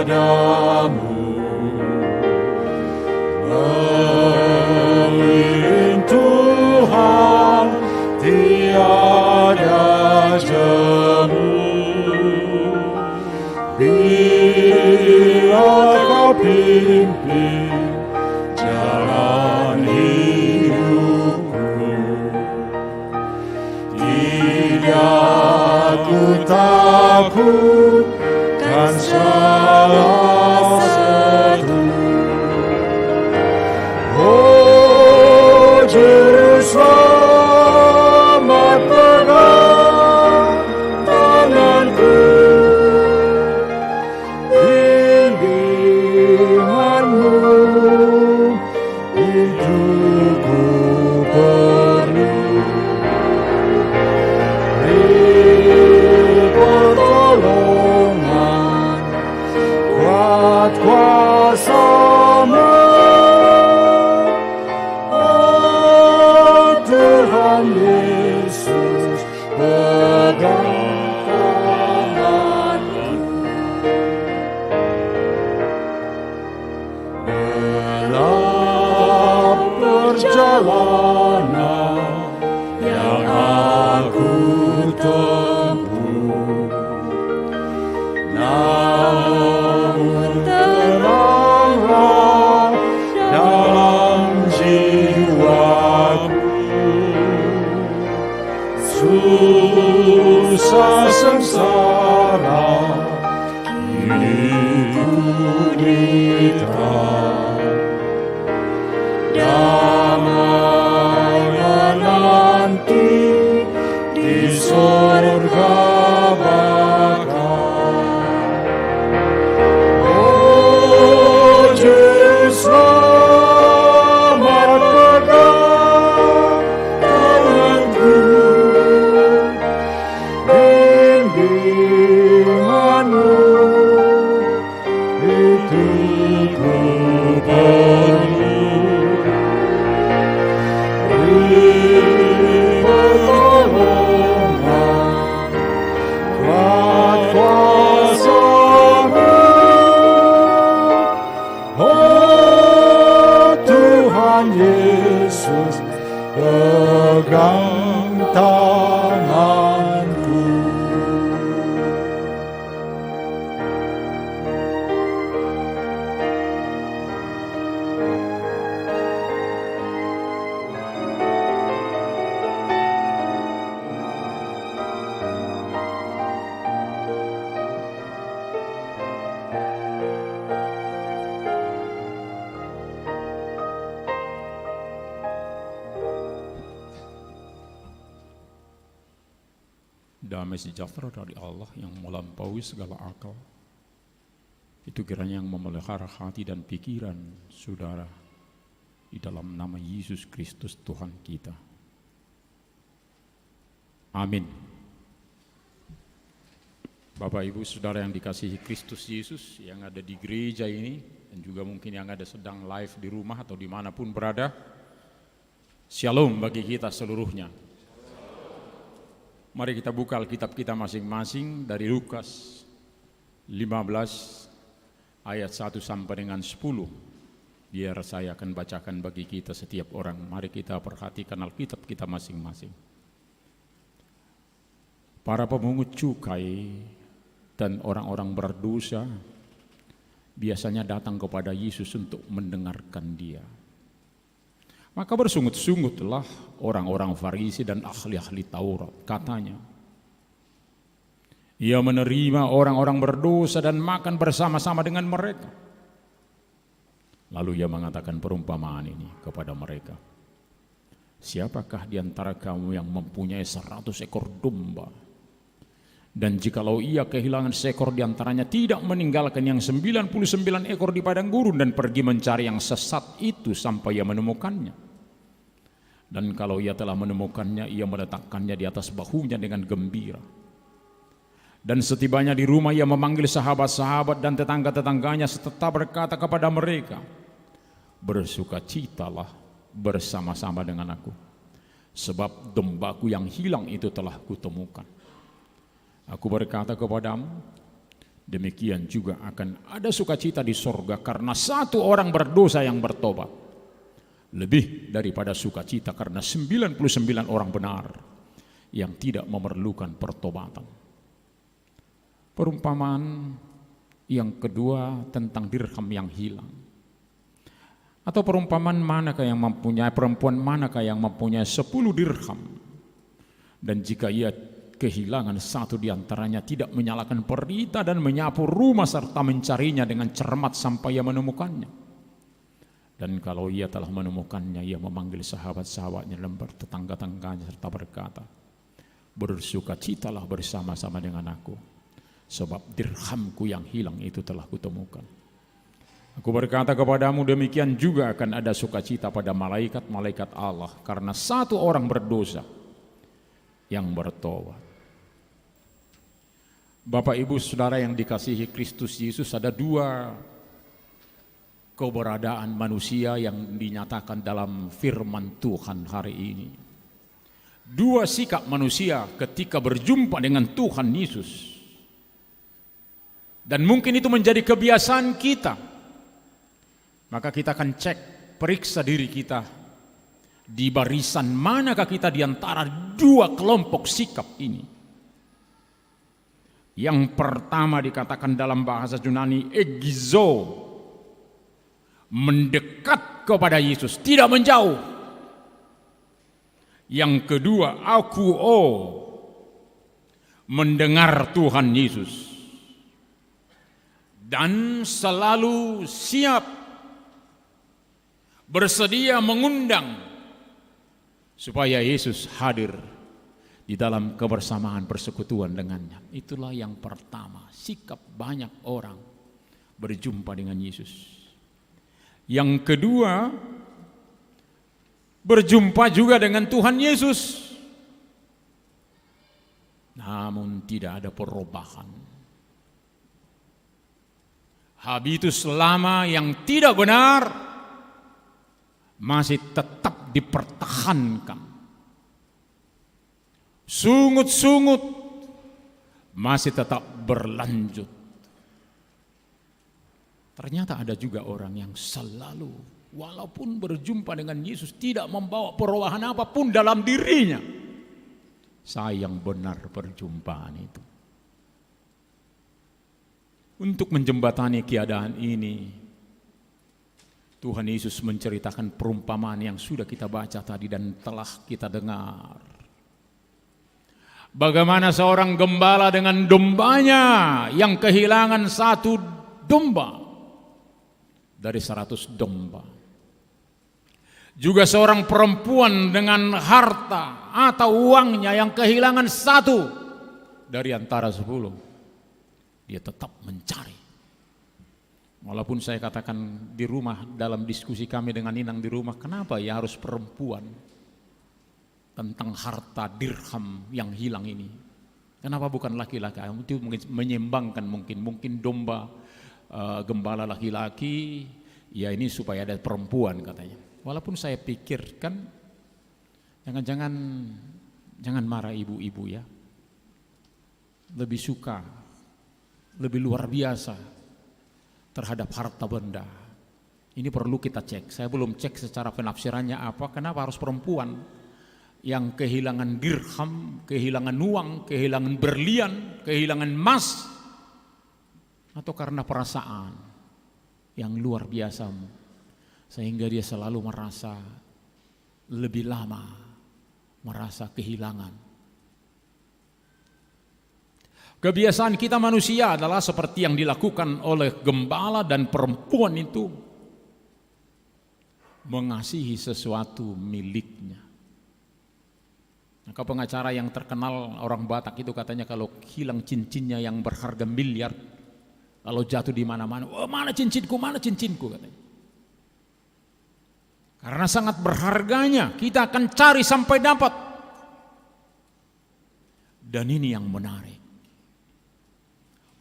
padamu, mengiring Tuhan tiada jemu. Biar kau pimpin jalan hidupku, tidak ku takutkan salah satu. Oh Juru Selamat, pegang tanganku, bimbinganmu itu ku perlu. Beri pertolongan, kuat kuasa-Mu, oh Tuhan Yesus, pegang tanganku. Dalam perjalanan yang aku tempuh, namun teranglah dalam jiwaku. Susah sengsara kini ku derita, damainya nanti di sorga Bapa. Oh Juru Selamat, pegang tanganku, bimbinganmu itu ku perlu. Beri pertolongan, kuat kuasa-Mu, oh Tuhan Yesus, pegang tanganku. Damai sejahtera dari Allah yang melampaui segala akal, itu kiranya yang memelihara hati dan pikiran saudara di dalam nama Yesus Kristus Tuhan kita. Amin. Bapak Ibu Saudara yang dikasihi Kristus Yesus yang ada di gereja ini, dan juga mungkin yang ada sedang live di rumah atau dimanapun berada, Shalom bagi kita seluruhnya. Mari kita buka Alkitab kita masing-masing dari Lukas 15 ayat 1 sampai dengan 10. Biar saya akan bacakan bagi kita setiap orang. Mari kita perhatikan Alkitab kita masing-masing. Para pemungut cukai dan orang-orang berdosa biasanya datang kepada Yesus untuk mendengarkan Dia. Maka bersungut-sungutlah orang-orang Farisi dan ahli-ahli Taurat. Katanya, Ia menerima orang-orang berdosa dan makan bersama-sama dengan mereka. Lalu Ia mengatakan perumpamaan ini kepada mereka. Siapakah di antara kamu yang mempunyai 100 ekor domba, dan jikalau ia kehilangan seekor di antaranya, tidak meninggalkan yang 99 ekor di padang gurun dan pergi mencari yang sesat itu sampai ia menemukannya? Dan kalau ia telah menemukannya, ia meletakkannya di atas bahunya dengan gembira. Dan setibanya di rumah, ia memanggil sahabat-sahabat dan tetangga-tetangganya serta berkata kepada mereka, bersukacitalah bersama-sama dengan aku, sebab dombaku yang hilang itu telah kutemukan. Aku berkata kepadamu, demikian juga akan ada sukacita di sorga karena satu orang berdosa yang bertobat, lebih daripada sukacita karena 99 orang benar yang tidak memerlukan pertobatan. Perumpamaan yang kedua tentang dirham yang hilang. Atau perumpamaan manakah yang mempunyai, perempuan manakah yang mempunyai 10 dirham, dan jika ia kehilangan satu di antaranya tidak menyalakan perita dan menyapu rumah serta mencarinya dengan cermat sampai ia menemukannya. Dan kalau ia telah menemukannya, ia memanggil sahabat-sahabatnya dan tetangga-tangganya serta berkata, bersukacitalah bersama-sama dengan aku, sebab dirhamku yang hilang itu telah kutemukan. Aku berkata kepadamu, demikian juga akan ada sukacita pada malaikat-malaikat Allah karena satu orang berdosa yang bertobat. Bapak, Ibu, Saudara yang dikasihi Kristus Yesus, ada dua keberadaan manusia yang dinyatakan dalam firman Tuhan hari ini. Dua sikap manusia ketika berjumpa dengan Tuhan Yesus. Dan mungkin itu menjadi kebiasaan kita. Maka kita akan cek, periksa diri kita. Di barisan manakah kita di antara dua kelompok sikap ini? Yang pertama dikatakan dalam bahasa Yunani egizo, mendekat kepada Yesus, tidak menjauh. Yang kedua akuo, mendengar Tuhan Yesus dan selalu siap bersedia mengundang supaya Yesus hadir di dalam kebersamaan persekutuan dengannya. Itulah yang pertama, sikap banyak orang berjumpa dengan Yesus. Yang kedua, berjumpa juga dengan Tuhan Yesus, namun tidak ada perubahan. Habitus lama yang tidak benar masih tetap dipertahankan. Sungut-sungut masih tetap berlanjut. Ternyata ada juga orang yang selalu walaupun berjumpa dengan Yesus tidak membawa perubahan apapun dalam dirinya. Sayang benar perjumpaan itu. Untuk menjembatani keadaan ini, Tuhan Yesus menceritakan perumpamaan yang sudah kita baca tadi dan telah kita dengar. Bagaimana seorang gembala dengan dombanya yang kehilangan satu domba dari 100 domba. Juga seorang perempuan dengan harta atau uangnya yang kehilangan satu dari antara 10. Dia tetap mencari. Walaupun saya katakan di rumah, dalam diskusi kami dengan Inang di rumah, kenapa ya harus perempuan? Tentang harta dirham yang hilang ini. Kenapa bukan laki-laki? Itu menyeimbangkan mungkin domba gembala laki-laki, ya ini supaya ada perempuan katanya. Walaupun saya pikirkan jangan marah ibu-ibu ya. Lebih suka, lebih luar biasa terhadap harta benda. Ini perlu kita cek. Saya belum cek secara penafsirannya apa, kenapa harus perempuan yang kehilangan dirham, kehilangan uang, kehilangan berlian, kehilangan emas, atau karena perasaan yang luar biasa sehingga dia selalu merasa lebih lama, merasa kehilangan. Kebiasaan kita manusia adalah seperti yang dilakukan oleh gembala dan perempuan itu, mengasihi sesuatu miliknya. Maka pengacara yang terkenal orang Batak itu katanya kalau hilang cincinnya yang berharga miliar, kalau jatuh di mana-mana, oh mana cincinku katanya. Karena sangat berharganya, kita akan cari sampai dapat. Dan ini yang menarik.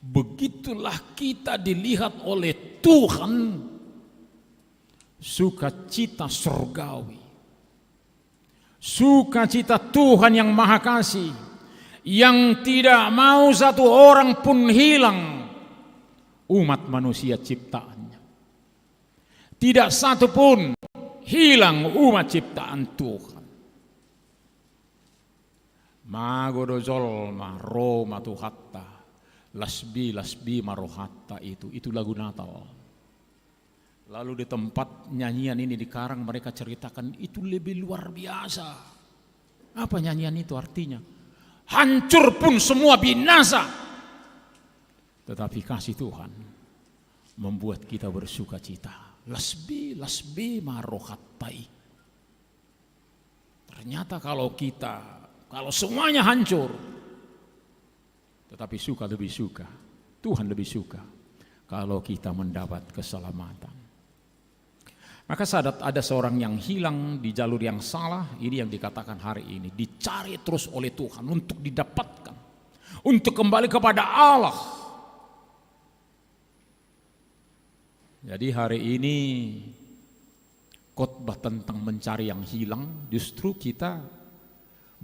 Begitulah kita dilihat oleh Tuhan, sukacita surgawi. Sukacita Tuhan yang Maha Kasih, yang tidak mau satu orang pun hilang, umat manusia ciptaannya. Tidak satu pun hilang umat ciptaan Tuhan. Magodo zolma Roma tuhatta lasbi marohatta, itu lagu Natal. Lalu di tempat nyanyian ini dikarang mereka ceritakan itu lebih luar biasa. Apa nyanyian itu artinya? Hancur pun semua binasa. Tetapi kasih Tuhan membuat kita bersuka cita. Lasbi marohattai. Ternyata kalau semuanya hancur, tetapi lebih suka, Tuhan lebih suka kalau kita mendapat keselamatan. Maka saat ada seorang yang hilang di jalur yang salah, ini yang dikatakan hari ini, dicari terus oleh Tuhan untuk didapatkan, untuk kembali kepada Allah. Jadi hari ini khotbah tentang mencari yang hilang, justru kita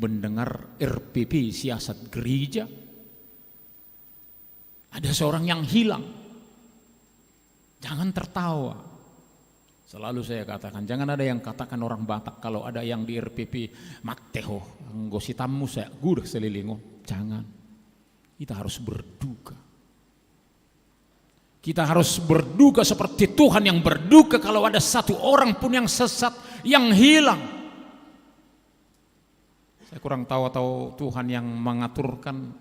mendengar RPP siasat gereja. Ada seorang yang hilang. Jangan tertawa. Selalu saya katakan, jangan ada yang katakan orang Batak kalau ada yang di RPP Matteho, gositamu saya gudah selilingo. Jangan. Kita harus berduka. Kita harus berduka seperti Tuhan yang berduka kalau ada satu orang pun yang sesat, yang hilang. Saya kurang tahu atau Tuhan yang mengaturkan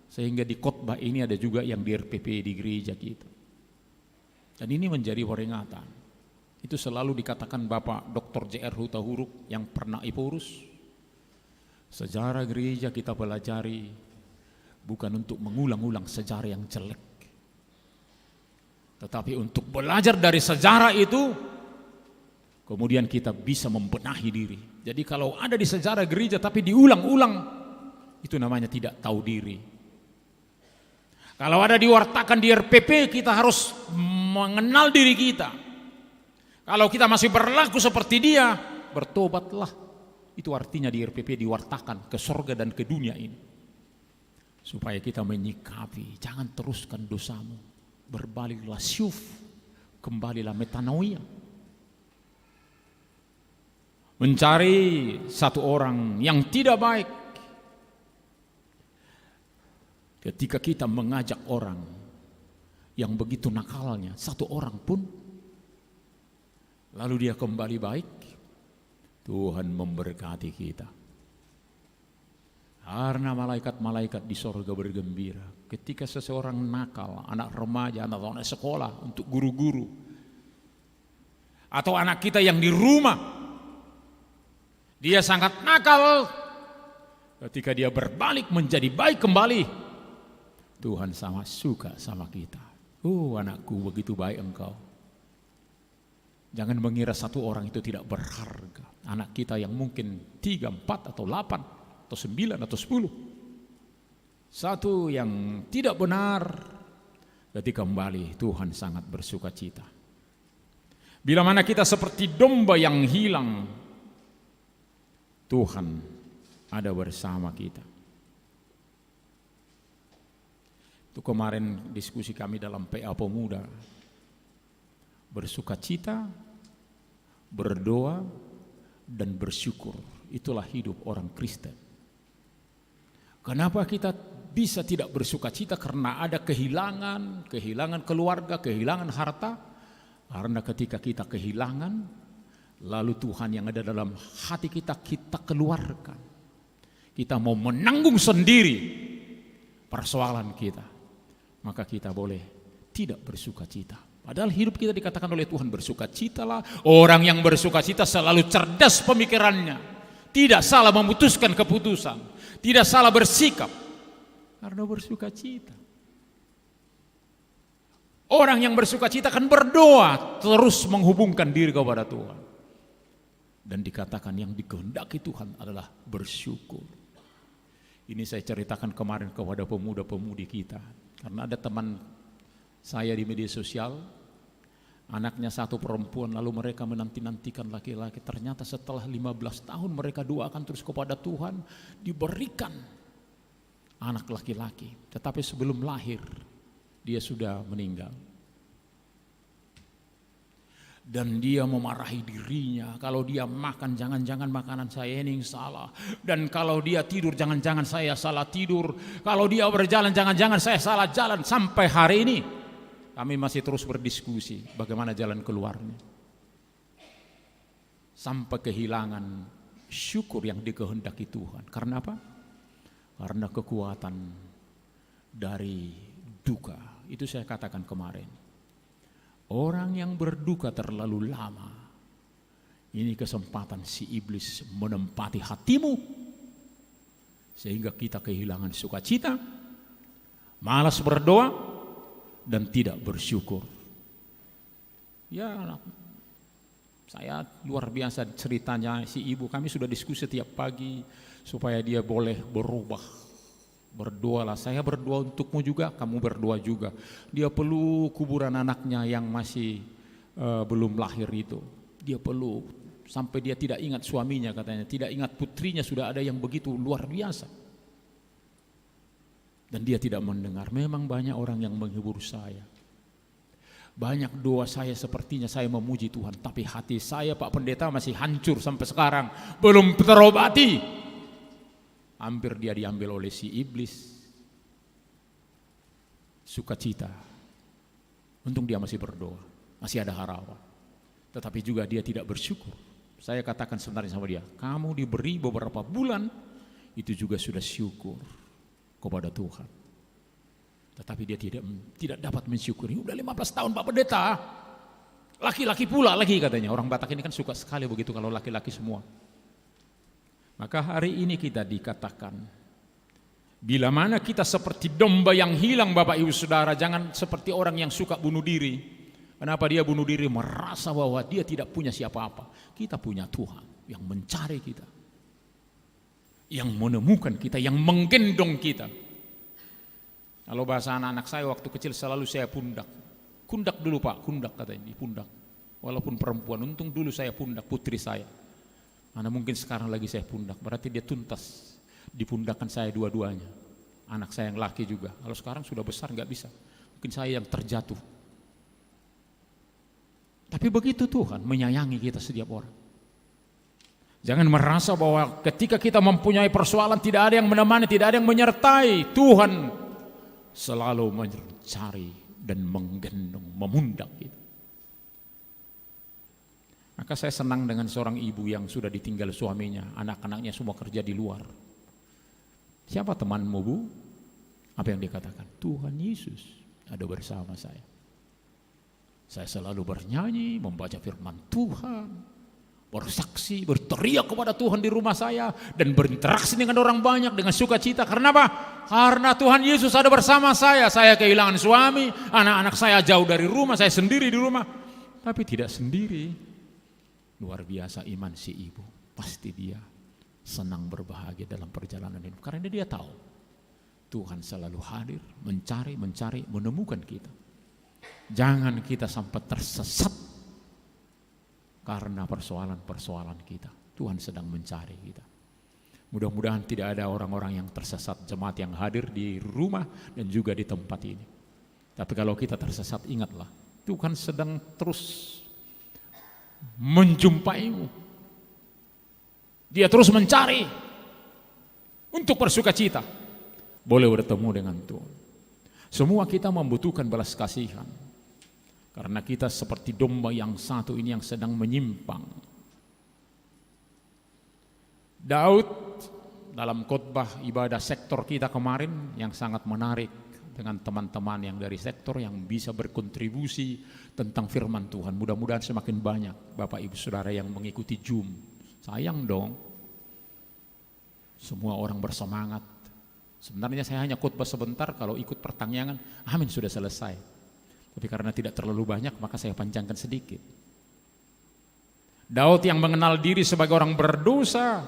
sehingga di khotbah ini ada juga yang di RPP di gereja kita. Dan ini menjadi peringatan. Itu selalu dikatakan Bapak Dr. J.R. Hutahuruk yang pernah Ipurus. Sejarah gereja kita pelajari bukan untuk mengulang-ulang sejarah yang jelek, tetapi untuk belajar dari sejarah itu, kemudian kita bisa membenahi diri. Jadi kalau ada di sejarah gereja tapi diulang-ulang, itu namanya tidak tahu diri. Kalau ada diwartakan di RPP, kita harus mengenal diri kita. Kalau kita masih berlaku seperti dia, bertobatlah. Itu artinya di RPP diwartakan ke sorga dan ke dunia ini. Supaya kita menyikapi, jangan teruskan dosamu. Berbaliklah syuf, kembalilah metanoia. Mencari satu orang yang tidak baik. Ketika kita mengajak orang yang begitu nakalnya, satu orang pun, lalu dia kembali baik, Tuhan memberkati kita. Karena malaikat-malaikat di sorga bergembira ketika seseorang nakal, anak remaja, anak sekolah, untuk guru-guru, atau anak kita yang di rumah, dia sangat nakal, ketika dia berbalik menjadi baik kembali, Tuhan sangat suka sama kita. Anakku, begitu baik engkau. Jangan mengira satu orang itu tidak berharga. Anak kita yang mungkin 3, 4, atau 8, atau 9, atau 10. Satu yang tidak benar, ketika kembali Tuhan sangat bersuka cita. Bila mana kita seperti domba yang hilang, Tuhan ada bersama kita. Itu kemarin diskusi kami dalam PA Pemuda. Bersuka cita, berdoa, dan bersyukur. Itulah hidup orang Kristen. Kenapa kita bisa tidak bersuka cita? Karena ada kehilangan keluarga, kehilangan harta. Karena ketika kita kehilangan, lalu Tuhan yang ada dalam hati kita keluarkan. Kita mau menanggung sendiri persoalan kita. Maka kita boleh tidak bersuka cita. Padahal hidup kita dikatakan oleh Tuhan bersuka citalah. Orang yang bersuka cita selalu cerdas pemikirannya. Tidak salah memutuskan keputusan. Tidak salah bersikap. Karena bersuka cita. Orang yang bersuka cita akan berdoa. Terus menghubungkan diri kepada Tuhan. Dan dikatakan yang dikehendaki Tuhan adalah bersyukur. Ini saya ceritakan kemarin kepada pemuda-pemudi kita. Karena ada teman saya di media sosial, anaknya satu perempuan, lalu mereka menanti-nantikan laki-laki. Ternyata setelah 15 tahun mereka doakan terus kepada Tuhan, diberikan anak laki-laki. Tetapi sebelum lahir, dia sudah meninggal. Dan dia memarahi dirinya. Kalau dia makan, jangan-jangan makanan saya ini yang salah. Dan kalau dia tidur, jangan-jangan saya salah tidur. Kalau dia berjalan, jangan-jangan saya salah jalan. Sampai hari ini kami masih terus berdiskusi bagaimana jalan keluarnya. Sampai kehilangan syukur yang dikehendaki Tuhan. Karena apa? Karena kekuatan dari duka. Itu saya katakan kemarin. Orang yang berduka terlalu lama, ini kesempatan si iblis menempati hatimu, sehingga kita kehilangan sukacita, malas berdoa, dan tidak bersyukur. Ya, saya luar biasa ceritanya si ibu. Kami sudah diskusi setiap pagi supaya dia boleh berubah. Berdoalah, saya berdoa untukmu juga, kamu berdoa juga. Dia peluk kuburan anaknya yang masih belum lahir itu. Dia peluk sampai dia tidak ingat suaminya katanya, tidak ingat putrinya, sudah ada yang begitu luar biasa. Dan dia tidak mendengar. Memang banyak orang yang menghibur saya. Banyak doa saya sepertinya saya memuji Tuhan, tapi hati saya Pak Pendeta masih hancur sampai sekarang, belum terobati. Hampir dia diambil oleh si iblis. Sukacita. Untung dia masih berdoa, masih ada harapan. Tetapi juga dia tidak bersyukur. Saya katakan sebenarnya sama dia, kamu diberi beberapa bulan, itu juga sudah syukur kepada Tuhan. Tetapi dia tidak dapat mensyukuri. Udah 15 tahun Pak Pendeta, laki-laki pula lagi katanya. Orang Batak ini kan suka sekali begitu kalau laki-laki semua. Maka hari ini kita dikatakan, bila mana kita seperti domba yang hilang Bapak Ibu Saudara, jangan seperti orang yang suka bunuh diri. Kenapa dia bunuh diri? Merasa bahwa dia tidak punya siapa-apa. Kita punya Tuhan yang mencari kita, yang menemukan kita, yang menggendong kita. Kalau bahasa anak-anak saya waktu kecil selalu saya pundak. Kundak dulu Pak, kundak katanya, di pundak. Walaupun perempuan, untung dulu saya pundak putri saya. Karena mungkin sekarang lagi saya pundak, berarti dia tuntas dipundakkan saya dua-duanya. Anak saya yang laki juga. Kalau sekarang sudah besar nggak bisa. Mungkin saya yang terjatuh. Tapi begitu Tuhan menyayangi kita setiap orang. Jangan merasa bahwa ketika kita mempunyai persoalan tidak ada yang menemani, tidak ada yang menyertai. Tuhan selalu mencari dan menggendong, memundak kita. Maka saya senang dengan seorang ibu yang sudah ditinggal suaminya, anak-anaknya semua kerja di luar. Siapa temanmu Bu? Apa yang dia katakan? Tuhan Yesus ada bersama saya. Saya selalu bernyanyi, membaca firman Tuhan, bersaksi, berteriak kepada Tuhan di rumah saya, dan berinteraksi dengan orang banyak dengan sukacita. Karena apa? Karena Tuhan Yesus ada bersama saya. Saya kehilangan suami, anak-anak saya jauh dari rumah, saya sendiri di rumah. Tapi tidak sendiri. Luar biasa iman si ibu. Pasti dia senang berbahagia dalam perjalanan hidup. Karena dia tahu Tuhan selalu hadir, mencari, menemukan kita. Jangan kita sampai tersesat karena persoalan-persoalan kita. Tuhan sedang mencari kita. Mudah-mudahan tidak ada orang-orang yang tersesat, jemaat yang hadir di rumah dan juga di tempat ini. Tapi kalau kita tersesat, ingatlah, Tuhan sedang terus menjumpaimu. Dia terus mencari untuk bersukacita. Boleh bertemu dengan Tuhan. Semua kita membutuhkan belas kasihan. Karena kita seperti domba yang satu ini yang sedang menyimpang. Daud dalam khotbah ibadah sektor kita kemarin yang sangat menarik dengan teman-teman yang dari sektor yang bisa berkontribusi tentang firman Tuhan. Mudah-mudahan semakin banyak Bapak Ibu Saudara yang mengikuti Zoom. Sayang dong, semua orang bersemangat. Sebenarnya saya hanya khotbah sebentar, kalau ikut pertanyaan, amin sudah selesai. Tapi karena tidak terlalu banyak, maka saya panjangkan sedikit. Daud yang mengenal diri sebagai orang berdosa,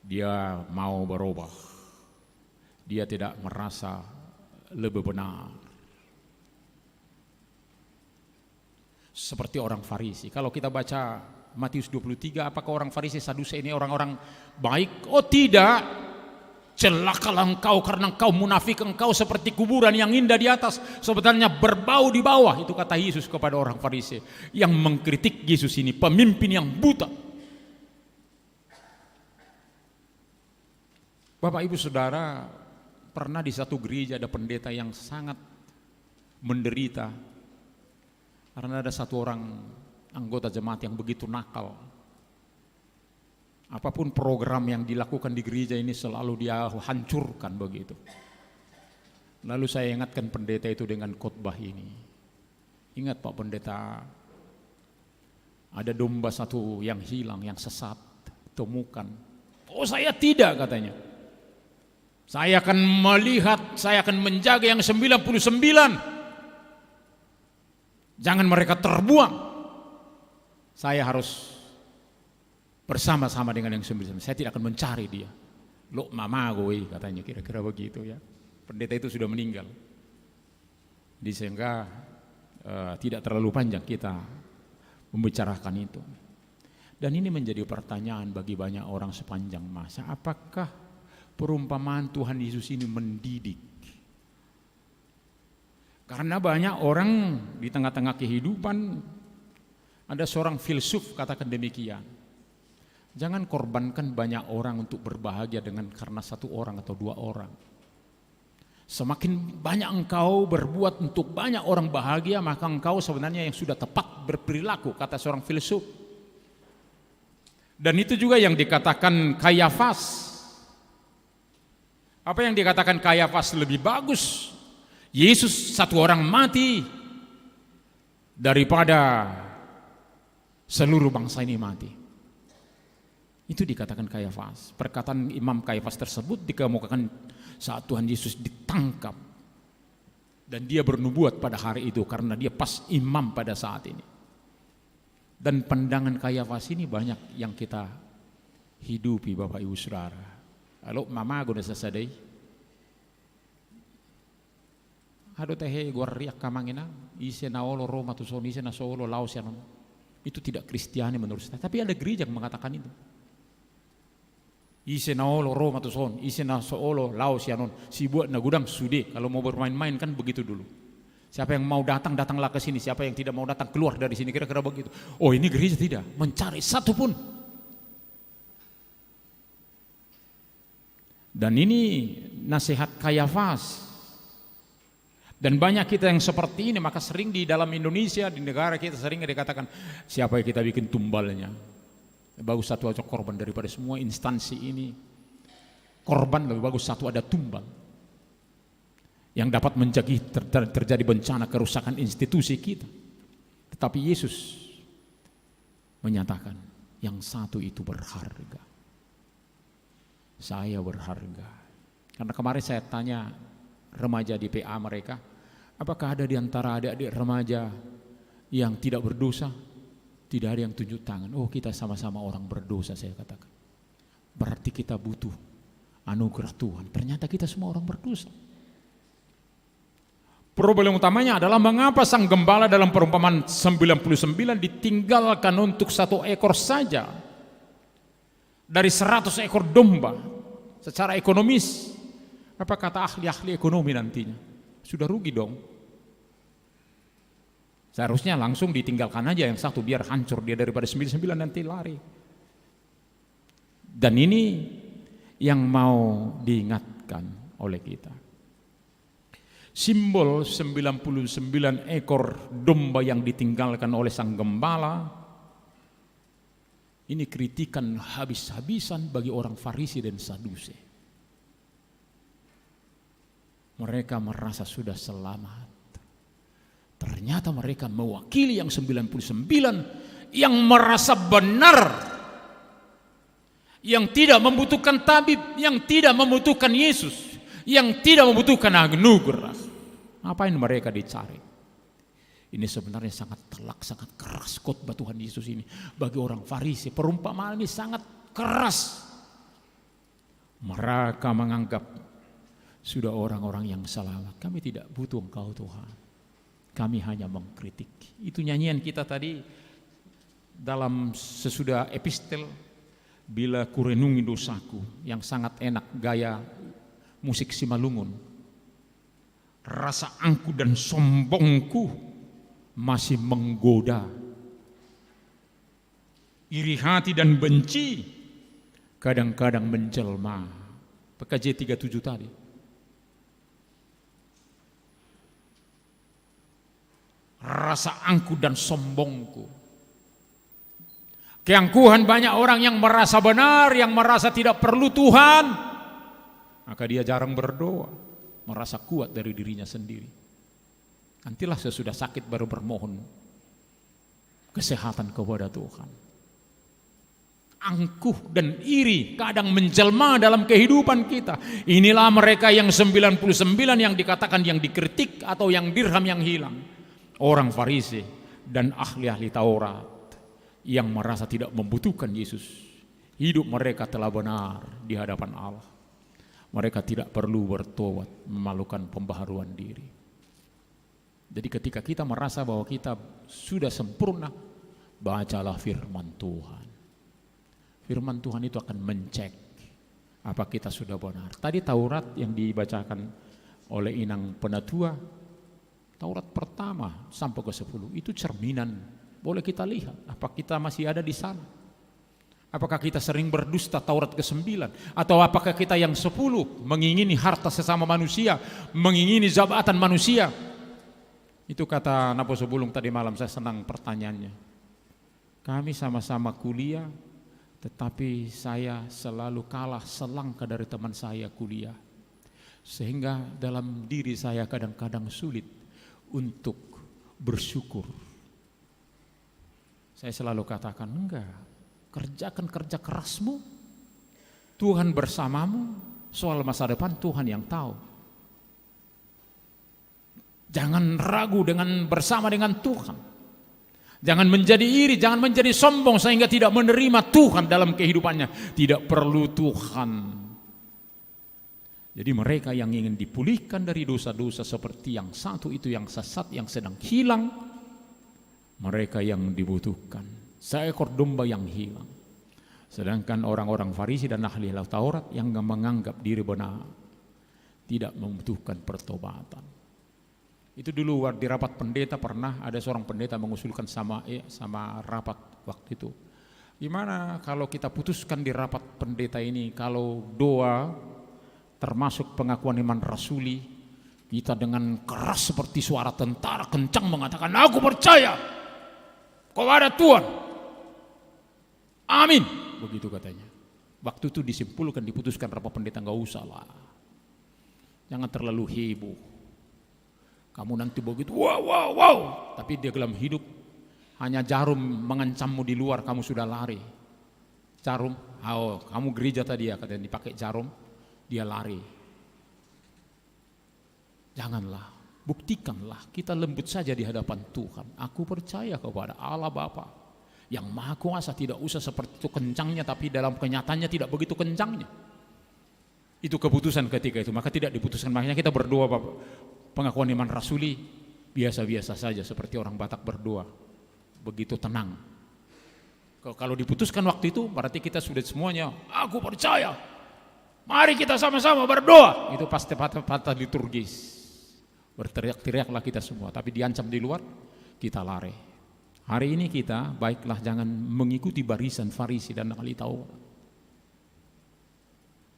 dia mau berubah. Dia tidak merasa lebih benar. Seperti orang Farisi. Kalau kita baca Matius 23, apakah orang Farisi Sadusi ini orang-orang baik? Oh tidak. Celakalah engkau karena engkau munafik, engkau seperti kuburan yang indah di atas, sebenarnya berbau di bawah. Itu kata Yesus kepada orang Farisi yang mengkritik Yesus ini, pemimpin yang buta. Bapak Ibu Saudara, pernah di satu gereja ada pendeta yang sangat menderita karena ada satu orang anggota jemaat yang begitu nakal. Apapun program yang dilakukan di gereja ini selalu dia hancurkan begitu. Lalu saya ingatkan pendeta itu dengan khotbah ini. Ingat Pak Pendeta, ada domba satu yang hilang, yang sesat, temukan. Oh saya tidak, katanya. Saya akan melihat, saya akan menjaga yang 99. Jangan mereka terbuang. Saya harus bersama-sama dengan yang 99. Saya tidak akan mencari dia. Lo mama gue, katanya, kira-kira begitu ya. Pendeta itu sudah meninggal. Jadi sehingga tidak terlalu panjang kita membicarakan itu. Dan ini menjadi pertanyaan bagi banyak orang sepanjang masa. Apakah perumpamaan Tuhan Yesus ini mendidik? Karena banyak orang di tengah-tengah kehidupan, ada seorang filsuf katakan demikian. Jangan korbankan banyak orang untuk berbahagia karena satu orang atau dua orang. Semakin banyak engkau berbuat untuk banyak orang bahagia, maka engkau sebenarnya yang sudah tepat berperilaku, kata seorang filsuf. Dan itu juga yang dikatakan Kayafas. Apa yang dikatakan Kayafas lebih bagus? Yesus satu orang mati daripada seluruh bangsa ini mati. Itu dikatakan Kayafas. Perkataan Imam Kayafas tersebut dikemukakan saat Tuhan Yesus ditangkap. Dan dia bernubuat pada hari itu karena dia pas imam pada saat ini. Dan pandangan Kayafas ini banyak yang kita hidupi Bapak Ibu Saudara. Halo mama gue sasadai. Hado tehe gue riak kamangina. Ise naolo Roma tu son ise na solo laos yang itu tidak Kristiani menurut saya. Tapi ada gereja yang mengatakan itu. Ise naolo Roma tu son ise na solo laos yang si buat na gudang sude. Kalau mau bermain-main kan begitu dulu. Siapa yang mau datang datanglah ke sini. Siapa yang tidak mau datang keluar dari sini. Kira-kira begitu. Oh ini gereja tidak mencari satu pun. Dan ini nasihat Kayafas. Dan banyak kita yang seperti ini, maka sering di dalam Indonesia, di negara kita sering dikatakan, siapa yang kita bikin tumbalnya. Bagus satu aja korban daripada semua instansi ini. Korban lebih bagus satu ada tumbal. Yang dapat mencegah terjadi bencana kerusakan institusi kita. Tetapi Yesus menyatakan, yang satu itu berharga. Saya berharga. Karena kemarin saya tanya remaja di PA mereka, apakah ada di antara adik-adik remaja yang tidak berdosa? Tidak ada yang tunjuk tangan. Oh kita sama-sama orang berdosa, saya katakan. Berarti kita butuh anugerah Tuhan. Ternyata kita semua orang berdosa. Problem utamanya adalah mengapa sang gembala dalam perumpamaan 99 ditinggalkan untuk satu ekor saja dari 100 ekor domba. Secara ekonomis, apa kata ahli-ahli ekonomi nantinya? Sudah rugi dong. Seharusnya langsung ditinggalkan aja yang satu biar hancur dia daripada 99 nanti lari. Dan ini yang mau diingatkan oleh kita. Simbol 99 ekor domba yang ditinggalkan oleh sang gembala ini kritikan habis-habisan bagi orang Farisi dan Sadusi. Mereka merasa sudah selamat. Ternyata mereka mewakili yang 99 yang merasa benar. Yang tidak membutuhkan tabib, yang tidak membutuhkan Yesus, yang tidak membutuhkan anugerah. Apa yang mereka dicari? Ini sebenarnya sangat telak, sangat keras khotbah Tuhan Yesus ini bagi orang Farisi. Perumpamaan ini sangat keras. Mereka menganggap sudah orang-orang yang selamat. Kami tidak butuh Engkau Tuhan. Kami hanya mengkritik. Itu nyanyian kita tadi dalam sesudah epistel, bila kurenungi dosaku, yang sangat enak gaya musik Simalungun. Rasa angku dan sombongku masih menggoda. Iri hati dan benci kadang-kadang menjelma. PKJ 37 tadi. Rasa angku dan sombongku. Keangkuhan banyak orang yang merasa benar, yang merasa tidak perlu Tuhan. Maka dia jarang berdoa, merasa kuat dari dirinya sendiri. Nantilah sesudah sakit baru bermohon kesehatan kepada Tuhan. Angkuh dan iri kadang menjelma dalam kehidupan kita. Inilah mereka yang 99 yang dikatakan yang dikritik atau yang dirham yang hilang. Orang Farisi dan ahli-ahli Taurat yang merasa tidak membutuhkan Yesus. Hidup mereka telah benar di hadapan Allah. Mereka tidak perlu bertobat, memalukan pembaharuan diri. Jadi ketika kita merasa bahwa kita sudah sempurna, bacalah firman Tuhan. Firman Tuhan itu akan mencek apa kita sudah benar. Tadi Taurat yang dibacakan oleh Inang Penatua, Taurat pertama sampai ke 10, itu cerminan. Boleh kita lihat apa kita masih ada di sana. Apakah kita sering berdusta, Taurat ke-9, atau apakah kita yang 10 mengingini harta sesama manusia, mengingini jabatan manusia. Itu kata Napo Sebulung tadi malam, saya senang pertanyaannya. Kami sama-sama kuliah, tetapi saya selalu kalah selangkah dari teman saya kuliah. Sehingga dalam diri saya kadang-kadang sulit untuk bersyukur. Saya selalu katakan, enggak, kerjakan kerja kerasmu, Tuhan bersamamu, soal masa depan Tuhan yang tahu. Jangan ragu dengan bersama dengan Tuhan. Jangan menjadi iri, jangan menjadi sombong sehingga tidak menerima Tuhan dalam kehidupannya. Tidak perlu Tuhan. Jadi mereka yang ingin dipulihkan dari dosa-dosa seperti yang satu itu yang sesat, yang sedang hilang, mereka yang dibutuhkan, seekor domba yang hilang. Sedangkan orang-orang Farisi dan ahli Taurat yang menganggap diri benar, tidak membutuhkan pertobatan. Itu dulu di rapat pendeta pernah ada seorang pendeta mengusulkan sama rapat waktu itu. Gimana kalau kita putuskan di rapat pendeta ini, kalau doa termasuk pengakuan iman rasuli, kita dengan keras seperti suara tentara kencang mengatakan, aku percaya kepada Tuhan. Amin. Begitu katanya. Waktu itu disimpulkan, diputuskan rapat pendeta, enggak usah lah. Jangan terlalu heboh. Kamu nanti begitu, wow. Tapi di dalam hidup hanya jarum mengancammu di luar, kamu sudah lari. Jarum, kamu gereja tadi ya, katanya dipakai jarum, dia lari. Janganlah. Buktikanlah, kita lembut saja di hadapan Tuhan. Aku percaya kepada Allah Bapa yang Maha Kuasa, tidak usah seperti itu kencangnya, tapi dalam kenyataannya tidak begitu kencangnya. Itu keputusan ketika itu, maka tidak diputuskan. Makanya kita berdoa, Bapak, pengakuan iman rasuli biasa-biasa saja seperti orang Batak berdoa, begitu tenang. Kalau diputuskan waktu itu berarti kita sudah semuanya, aku percaya, mari kita sama-sama berdoa. Itu pasti patah liturgis. Berteriak-teriaklah kita semua, tapi diancam di luar, kita lari. Hari ini kita, baiklah jangan mengikuti barisan Farisi dan ahli Taurat.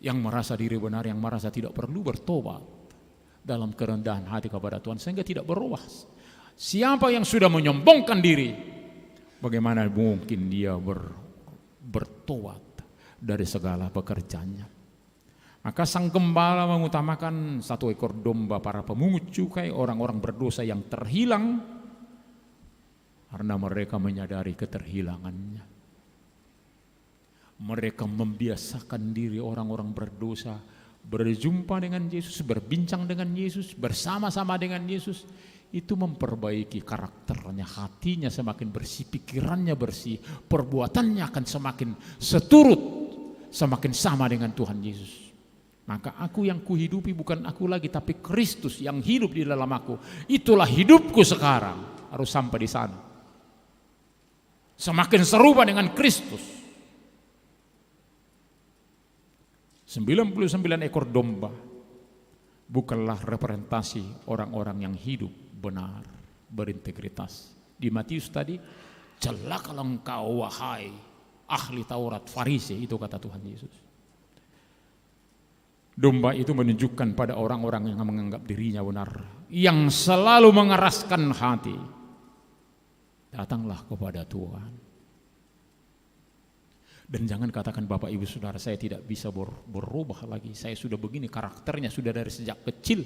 Yang merasa diri benar, yang merasa tidak perlu bertobat dalam kerendahan hati kepada Tuhan, sehingga tidak berubah. Siapa yang sudah menyombongkan diri, bagaimana mungkin dia bertobat dari segala pekerjaannya? Maka sang gembala mengutamakan satu ekor domba para pemungut cukai, orang-orang berdosa yang terhilang, karena mereka menyadari keterhilangannya. Mereka membiasakan diri orang-orang berdosa berjumpa dengan Yesus, berbincang dengan Yesus, bersama-sama dengan Yesus. Itu memperbaiki karakternya, hatinya semakin bersih, pikirannya bersih, perbuatannya akan semakin seturut, semakin sama dengan Tuhan Yesus. Maka aku yang kuhidupi bukan aku lagi, tapi Kristus yang hidup di dalam aku. Itulah hidupku sekarang. Harus sampai di sana. Semakin serupa dengan Kristus. 99 ekor domba bukanlah representasi orang-orang yang hidup benar, berintegritas. Di Matius tadi, celakalah engkau wahai ahli Taurat Farisi, itu kata Tuhan Yesus. Domba itu menunjukkan pada orang-orang yang menganggap dirinya benar, yang selalu mengeraskan hati. Datanglah kepada Tuhan. Dan jangan katakan Bapak Ibu Saudara, saya tidak bisa berubah lagi, saya sudah begini, karakternya sudah dari sejak kecil.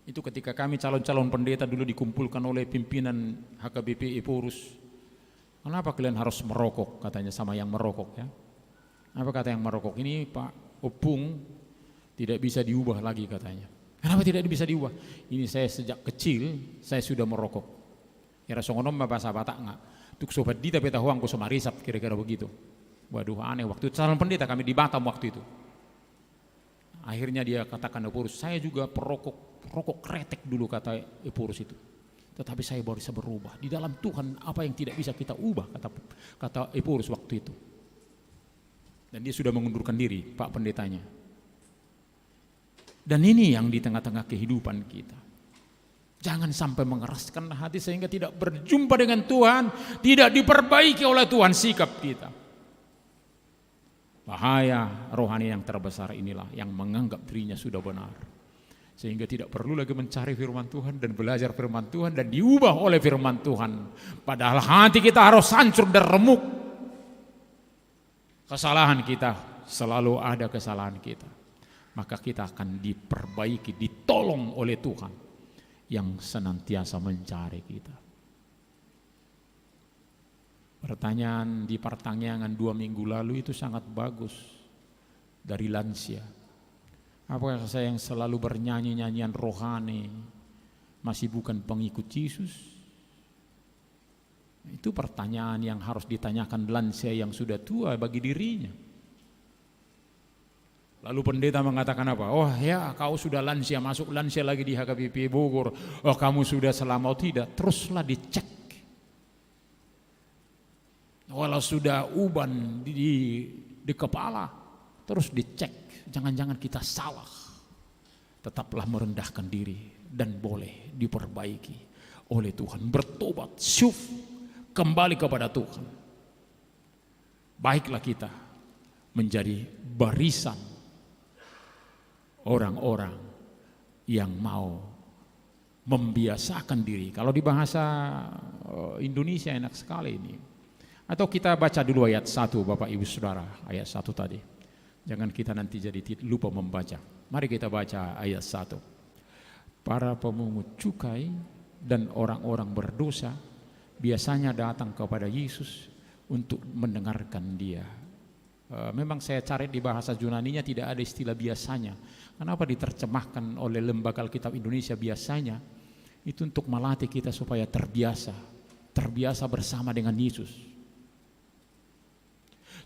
Itu ketika kami calon-calon pendeta dulu dikumpulkan oleh pimpinan HKBP Epurus. Kenapa kalian harus merokok, katanya sama yang merokok ya. Apa kata yang merokok? Ini Pak Opung tidak bisa diubah lagi katanya. Kenapa tidak bisa diubah? Ini saya sejak kecil saya sudah merokok. Kira songonom bahasa Batak enggak? Tuk sobat dita peta huang ko somarisap, kira-kira begitu. Waduh aneh, waktu calon pendeta kami di Batam waktu itu. Akhirnya dia katakan Epurus, saya juga perokok kretek dulu kata Epurus itu. Tetapi saya baru bisa berubah. Di dalam Tuhan apa yang tidak bisa kita ubah, kata Epurus waktu itu. Dan dia sudah mengundurkan diri, Pak Pendetanya. Dan ini yang di tengah-tengah kehidupan kita. Jangan sampai mengeraskan hati sehingga tidak berjumpa dengan Tuhan, tidak diperbaiki oleh Tuhan sikap kita. Bahaya rohani yang terbesar inilah yang menganggap dirinya sudah benar. Sehingga tidak perlu lagi mencari firman Tuhan dan belajar firman Tuhan dan diubah oleh firman Tuhan. Padahal hati kita harus hancur dan remuk. Kesalahan kita, selalu ada kesalahan kita. Maka kita akan diperbaiki, ditolong oleh Tuhan yang senantiasa mencari kita. Pertanyaan di pertanyaan 2 minggu lalu itu sangat bagus dari lansia. Apakah saya yang selalu bernyanyi nyanyian rohani masih bukan pengikut Yesus? Itu pertanyaan yang harus ditanyakan lansia yang sudah tua bagi dirinya. Lalu pendeta mengatakan apa? Oh ya, kau sudah lansia, masuk lansia lagi di HKBP Bogor. Oh kamu sudah selama tidak? Teruslah dicek. Walau sudah uban di kepala, terus dicek. Jangan-jangan kita salah. Tetaplah merendahkan diri dan boleh diperbaiki oleh Tuhan. Bertobat, syuf, kembali kepada Tuhan. Baiklah kita menjadi barisan orang-orang yang mau membiasakan diri. Kalau di bahasa Indonesia enak sekali ini. Atau kita baca dulu ayat 1 Bapak Ibu Saudara, ayat 1 tadi. Jangan kita nanti jadi lupa membaca. Mari kita baca ayat 1. Para pemungut cukai dan orang-orang berdosa biasanya datang kepada Yesus untuk mendengarkan dia. Memang saya cari di bahasa Yunaninya tidak ada istilah biasanya. Kenapa diterjemahkan oleh Lembaga Alkitab Indonesia biasanya? Itu untuk melatih kita supaya terbiasa bersama dengan Yesus.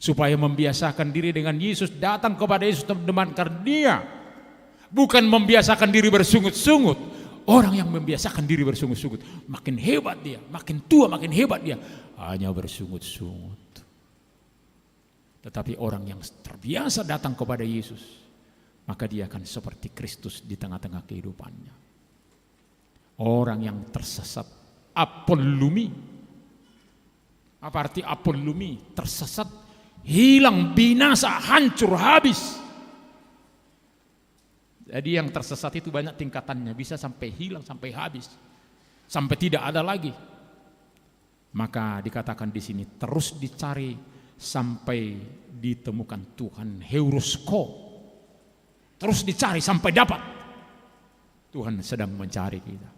Supaya membiasakan diri dengan Yesus, datang kepada Yesus untuk mendengarkan dia. Bukan membiasakan diri bersungut-sungut. Orang yang membiasakan diri bersungut-sungut, makin hebat dia, makin tua makin hebat dia, hanya bersungut-sungut. Tetapi orang yang terbiasa datang kepada Yesus, maka dia akan seperti Kristus di tengah-tengah kehidupannya. Orang yang tersesat, apolumi. Apa arti apolumi? Tersesat, hilang, binasa, hancur, habis. Jadi yang tersesat itu banyak tingkatannya, bisa sampai hilang, sampai habis, sampai tidak ada lagi. Maka dikatakan di sini terus dicari sampai ditemukan Tuhan, heurosko. Terus dicari sampai dapat. Tuhan sedang mencari kita.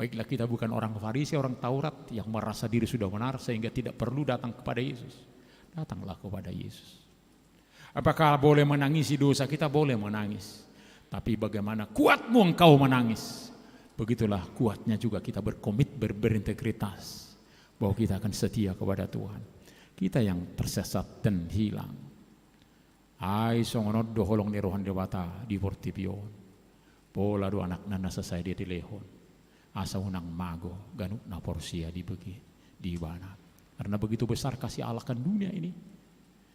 Baiklah kita bukan orang Farisi, orang Taurat yang merasa diri sudah benar sehingga tidak perlu datang kepada Yesus. Datanglah kepada Yesus. Apakah boleh menangisi dosa kita? Boleh menangis. Tapi bagaimana kuatmu engkau menangis? Begitulah kuatnya juga kita berkomit, berintegritas. Bahwa kita akan setia kepada Tuhan. Kita yang tersesat dan hilang. Ai songonod doholong ni rohan dewata di portipion. Pola do anak nana selesai dia di lehon. Asa unang mago ganuk na porsia di bagi di bana. Karena begitu besar kasih Allah kan dunia ini.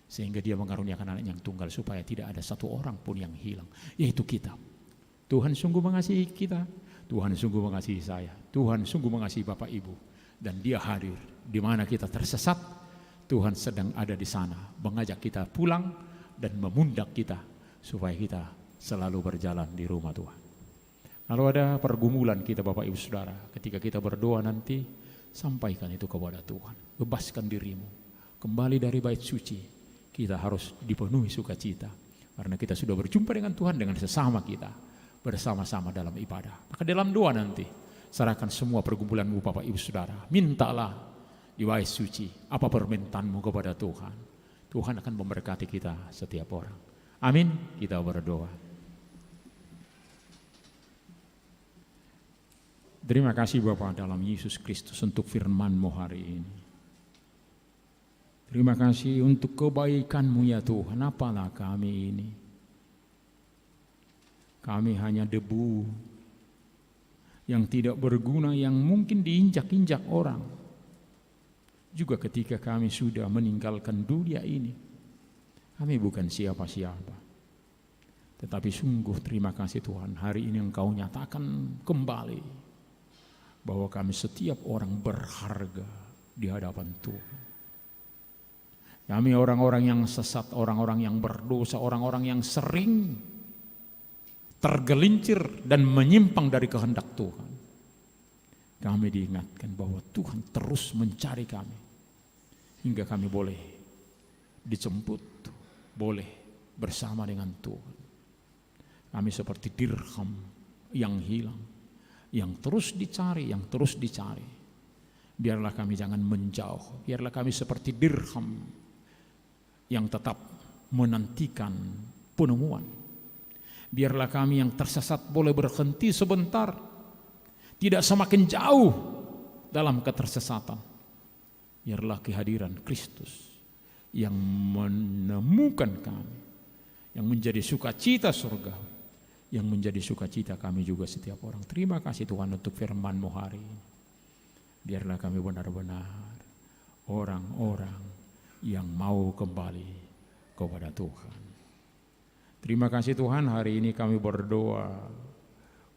Sehingga dia mengaruniakan anak yang tunggal supaya tidak ada satu orang pun yang hilang, yaitu kita. Tuhan sungguh mengasihi kita, Tuhan sungguh mengasihi saya, Tuhan sungguh mengasihi Bapak Ibu. Dan dia hadir di mana kita tersesat, Tuhan sedang ada di sana mengajak kita pulang dan memundak kita supaya kita selalu berjalan di rumah Tuhan. Kalau ada pergumulan kita Bapak Ibu Saudara, ketika kita berdoa nanti, sampaikan itu kepada Tuhan. Bebaskan dirimu, kembali dari bait suci. Kita harus dipenuhi sukacita, karena kita sudah berjumpa dengan Tuhan, dengan sesama kita, bersama-sama dalam ibadah. Maka dalam doa nanti, serahkan semua pergumulanmu Bapak Ibu Saudara. Mintalah di bait suci, apa permintaanmu kepada Tuhan. Tuhan akan memberkati kita setiap orang. Amin, kita berdoa. Terima kasih Bapa dalam Yesus Kristus untuk firman-Mu hari ini. Terima kasih untuk kebaikan-Mu ya Tuhan. Apalah kami ini? Kami hanya debu yang tidak berguna, yang mungkin diinjak-injak orang. Juga ketika kami sudah meninggalkan dunia ini, kami bukan siapa-siapa. Tetapi sungguh terima kasih Tuhan, hari ini Engkau nyatakan kembali bahwa kami setiap orang berharga di hadapan Tuhan. Kami orang-orang yang sesat, orang-orang yang berdosa, orang-orang yang sering tergelincir dan menyimpang dari kehendak Tuhan. Kami diingatkan bahwa Tuhan terus mencari kami hingga kami boleh dijemput, boleh bersama dengan Tuhan. Kami seperti dirham yang hilang, yang terus dicari, yang terus dicari. Biarlah kami jangan menjauh, biarlah kami seperti dirham yang tetap menantikan penemuan. Biarlah kami yang tersesat boleh berhenti sebentar, tidak semakin jauh dalam ketersesatan. Biarlah kehadiran Kristus yang menemukan kami, yang menjadi sukacita surga, yang menjadi sukacita kami juga setiap orang. Terima kasih Tuhan untuk firman-Mu hari ini. Biarlah kami benar-benar orang-orang yang mau kembali kepada Tuhan. Terima kasih Tuhan, hari ini kami berdoa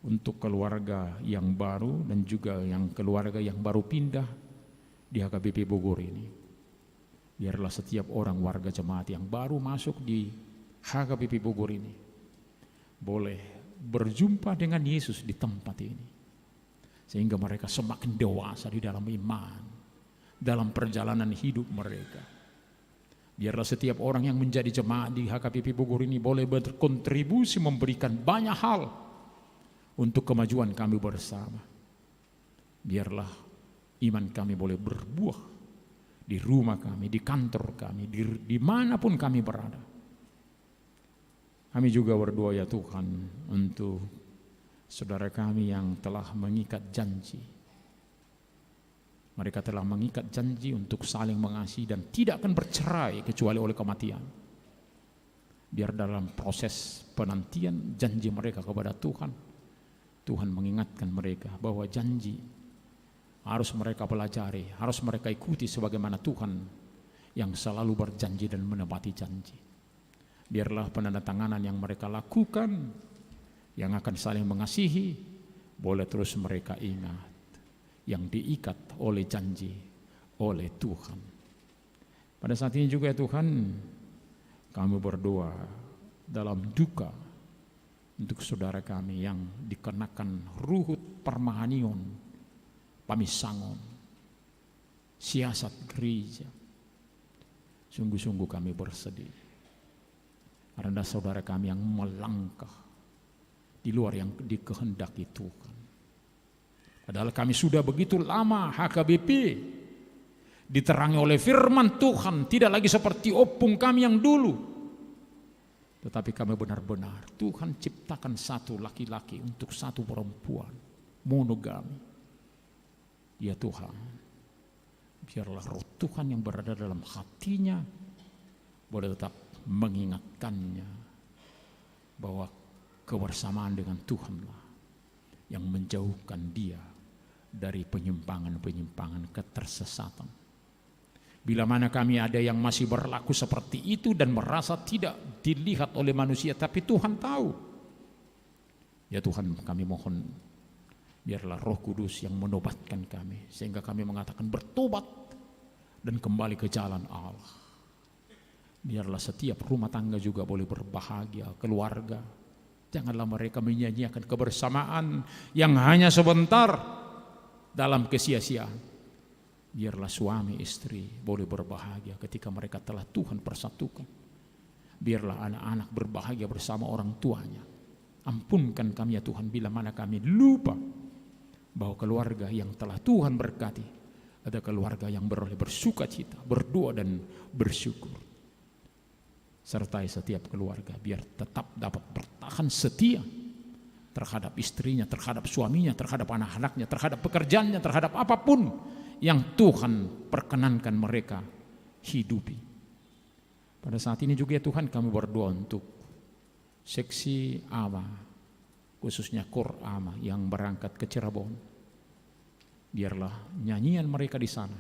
untuk keluarga yang baru dan juga yang keluarga yang baru pindah di HKBP Bogor ini. Biarlah setiap orang warga jemaat yang baru masuk di HKBP Bogor ini boleh berjumpa dengan Yesus di tempat ini, sehingga mereka semakin dewasa di dalam iman, dalam perjalanan hidup mereka. Biarlah setiap orang yang menjadi jemaat di HKBP Bogor ini boleh berkontribusi, memberikan banyak hal untuk kemajuan kami bersama. Biarlah iman kami boleh berbuah di rumah kami, di kantor kami, dimanapun kami berada. Kami juga berdoa ya Tuhan untuk saudara kami yang telah mengikat janji. Mereka telah mengikat janji untuk saling mengasihi dan tidak akan bercerai kecuali oleh kematian. Biar dalam proses penantian janji mereka kepada Tuhan, Tuhan mengingatkan mereka bahwa janji harus mereka pelajari, harus mereka ikuti sebagaimana Tuhan yang selalu berjanji dan menepati janji. Biarlah penandatanganan yang mereka lakukan, yang akan saling mengasihi, boleh terus mereka ingat yang diikat oleh janji oleh Tuhan. Pada saat ini juga ya Tuhan, kami berdoa dalam duka untuk saudara kami yang dikenakan ruhut Parmahanion, Pamisangon, siasat gereja. Sungguh-sungguh kami bersedih karena saudara kami yang melangkah di luar yang dikehendaki Tuhan. Padahal kami sudah begitu lama HKBP diterangi oleh firman Tuhan, tidak lagi seperti opung kami yang dulu. Tetapi kami benar-benar Tuhan ciptakan satu laki-laki untuk satu perempuan, monogami. Ya Tuhan, biarlah roh Tuhan yang berada dalam hatinya boleh tetap mengingatkannya bahwa kebersamaan dengan Tuhanlah yang menjauhkan dia dari penyimpangan-penyimpangan ketersesatan. Bila mana kami ada yang masih berlaku seperti itu dan merasa tidak dilihat oleh manusia, tapi Tuhan tahu. Ya Tuhan, kami mohon biarlah Roh Kudus yang menobatkan kami, sehingga kami mengatakan bertobat dan kembali ke jalan Allah. Biarlah setiap rumah tangga juga boleh berbahagia, keluarga. Janganlah mereka menyanyiakan kebersamaan yang hanya sebentar dalam kesia-siaan. Biarlah suami istri boleh berbahagia ketika mereka telah Tuhan persatukan. Biarlah anak-anak berbahagia bersama orang tuanya. Ampunkan kami ya Tuhan bila mana kami lupa bahwa keluarga yang telah Tuhan berkati ada keluarga yang boleh bersuka cita, berdoa dan bersyukur. Sertai setiap keluarga biar tetap dapat bertahan setia terhadap istrinya, terhadap suaminya, terhadap anak-anaknya, terhadap pekerjaannya, terhadap apapun yang Tuhan perkenankan mereka hidupi. Pada saat ini juga ya Tuhan, kami berdoa untuk seksi AMA, khususnya KOR AMA yang berangkat ke Cirebon. Biarlah nyanyian mereka di sana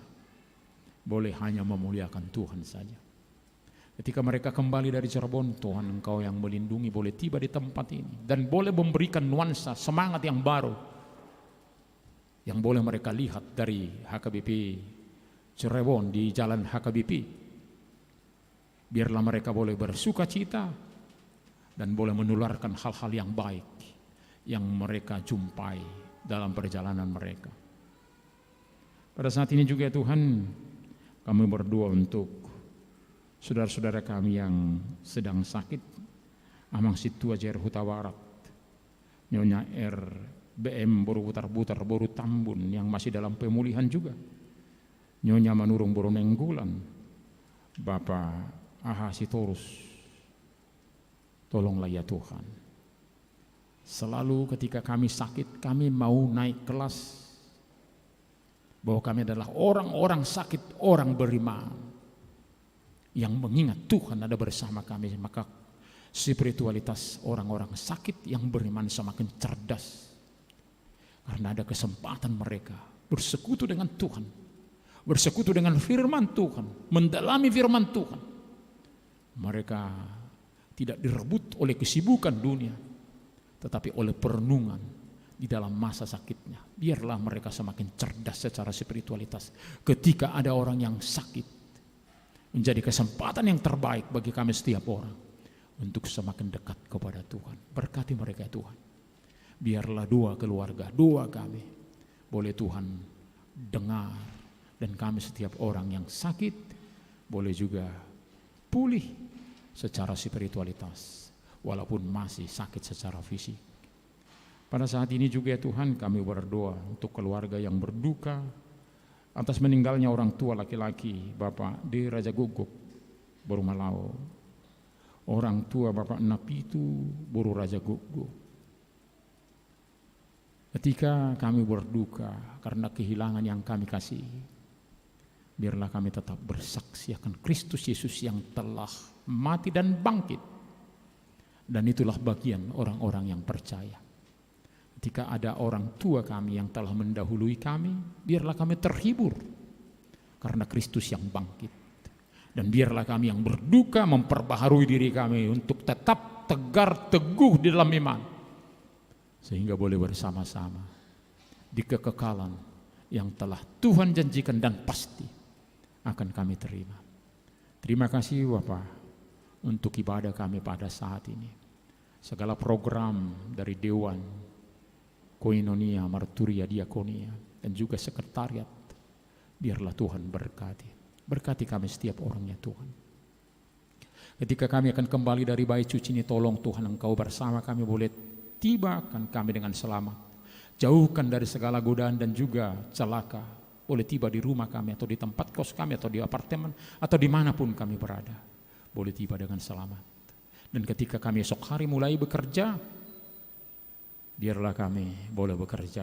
boleh hanya memuliakan Tuhan saja. Ketika mereka kembali dari Cirebon, Tuhan Engkau yang melindungi boleh tiba di tempat ini dan boleh memberikan nuansa semangat yang baru yang boleh mereka lihat dari HKBP Cirebon di jalan HKBP. Biarlah mereka boleh bersuka cita dan boleh menularkan hal-hal yang baik yang mereka jumpai dalam perjalanan mereka. Pada saat ini juga Tuhan, kami berdoa untuk saudara-saudara kami yang sedang sakit, Amang Situa Jair Huta Barat, Nyonya BM baru putar-putar, baru Tambun yang masih dalam pemulihan juga, Nyonya Manurung baru Nenggulan, Bapak Aha Sitorus. Tolonglah ya Tuhan, selalu ketika kami sakit, kami mau naik kelas bahwa kami adalah orang-orang sakit, orang beriman yang mengingat Tuhan ada bersama kami, maka spiritualitas orang-orang sakit yang beriman semakin cerdas. Karena ada kesempatan mereka bersekutu dengan Tuhan, bersekutu dengan firman Tuhan, mendalami firman Tuhan. Mereka tidak direbut oleh kesibukan dunia, tetapi oleh perenungan di dalam masa sakitnya. Biarlah mereka semakin cerdas secara spiritualitas. Ketika ada orang yang sakit, menjadi kesempatan yang terbaik bagi kami setiap orang untuk semakin dekat kepada Tuhan. Berkati mereka Tuhan. Biarlah doa keluarga, doa kami boleh Tuhan dengar, dan kami setiap orang yang sakit boleh juga pulih secara spiritualitas walaupun masih sakit secara fisik. Pada saat ini juga ya Tuhan, kami berdoa untuk keluarga yang berduka atas meninggalnya orang tua laki-laki Bapak D. Raja Guguk Boru Malao, orang tua Bapak Napitu Boru Raja Guguk. Ketika kami berduka karena kehilangan yang kami kasihi, biarlah kami tetap bersaksi akan Kristus Yesus yang telah mati dan bangkit. Dan itulah bagian orang-orang yang percaya. Ketika ada orang tua kami yang telah mendahului kami, biarlah kami terhibur karena Kristus yang bangkit. Dan biarlah kami yang berduka memperbaharui diri kami untuk tetap tegar teguh di dalam iman, sehingga boleh bersama-sama di kekekalan yang telah Tuhan janjikan dan pasti akan kami terima. Terima kasih Bapak untuk ibadah kami pada saat ini. Segala program dari Dewan Koinonia, Marturia, Diakonia, dan juga sekretariat, biarlah Tuhan berkati. Berkati kami setiap orangnya Tuhan. Ketika kami akan kembali dari bait suci ini, tolong Tuhan Engkau bersama kami boleh tibakan kami dengan selamat. Jauhkan dari segala godaan dan juga celaka. Boleh tiba di rumah kami atau di tempat kos kami atau di apartemen atau dimanapun kami berada. Boleh tiba dengan selamat. Dan ketika kami esok hari mulai bekerja, biarlah kami boleh bekerja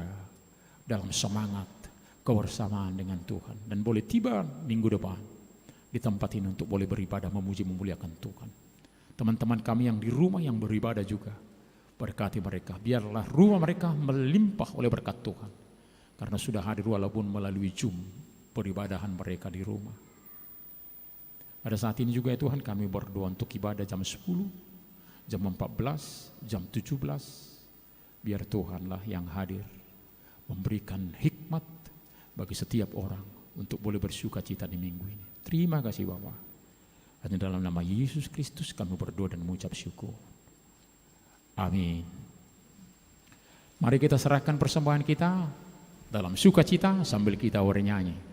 dalam semangat kebersamaan dengan Tuhan. Dan boleh tiba minggu depan di tempat ini untuk boleh beribadah memuji memuliakan Tuhan. Teman-teman kami yang di rumah yang beribadah juga, berkati mereka, biarlah rumah mereka melimpah oleh berkat Tuhan. Karena sudah hadir walaupun melalui Zoom peribadahan mereka di rumah. Pada saat ini juga ya Tuhan, kami berdoa untuk ibadah jam 10, jam 14, jam 17. Biar Tuhanlah yang hadir, memberikan hikmat bagi setiap orang untuk boleh bersuka cita di minggu ini. Terima kasih Bapa. Hanya dalam nama Yesus Kristus kami berdoa dan mengucap syukur. Amin. Mari kita serahkan persembahan kita dalam sukacita sambil kita bernyanyi.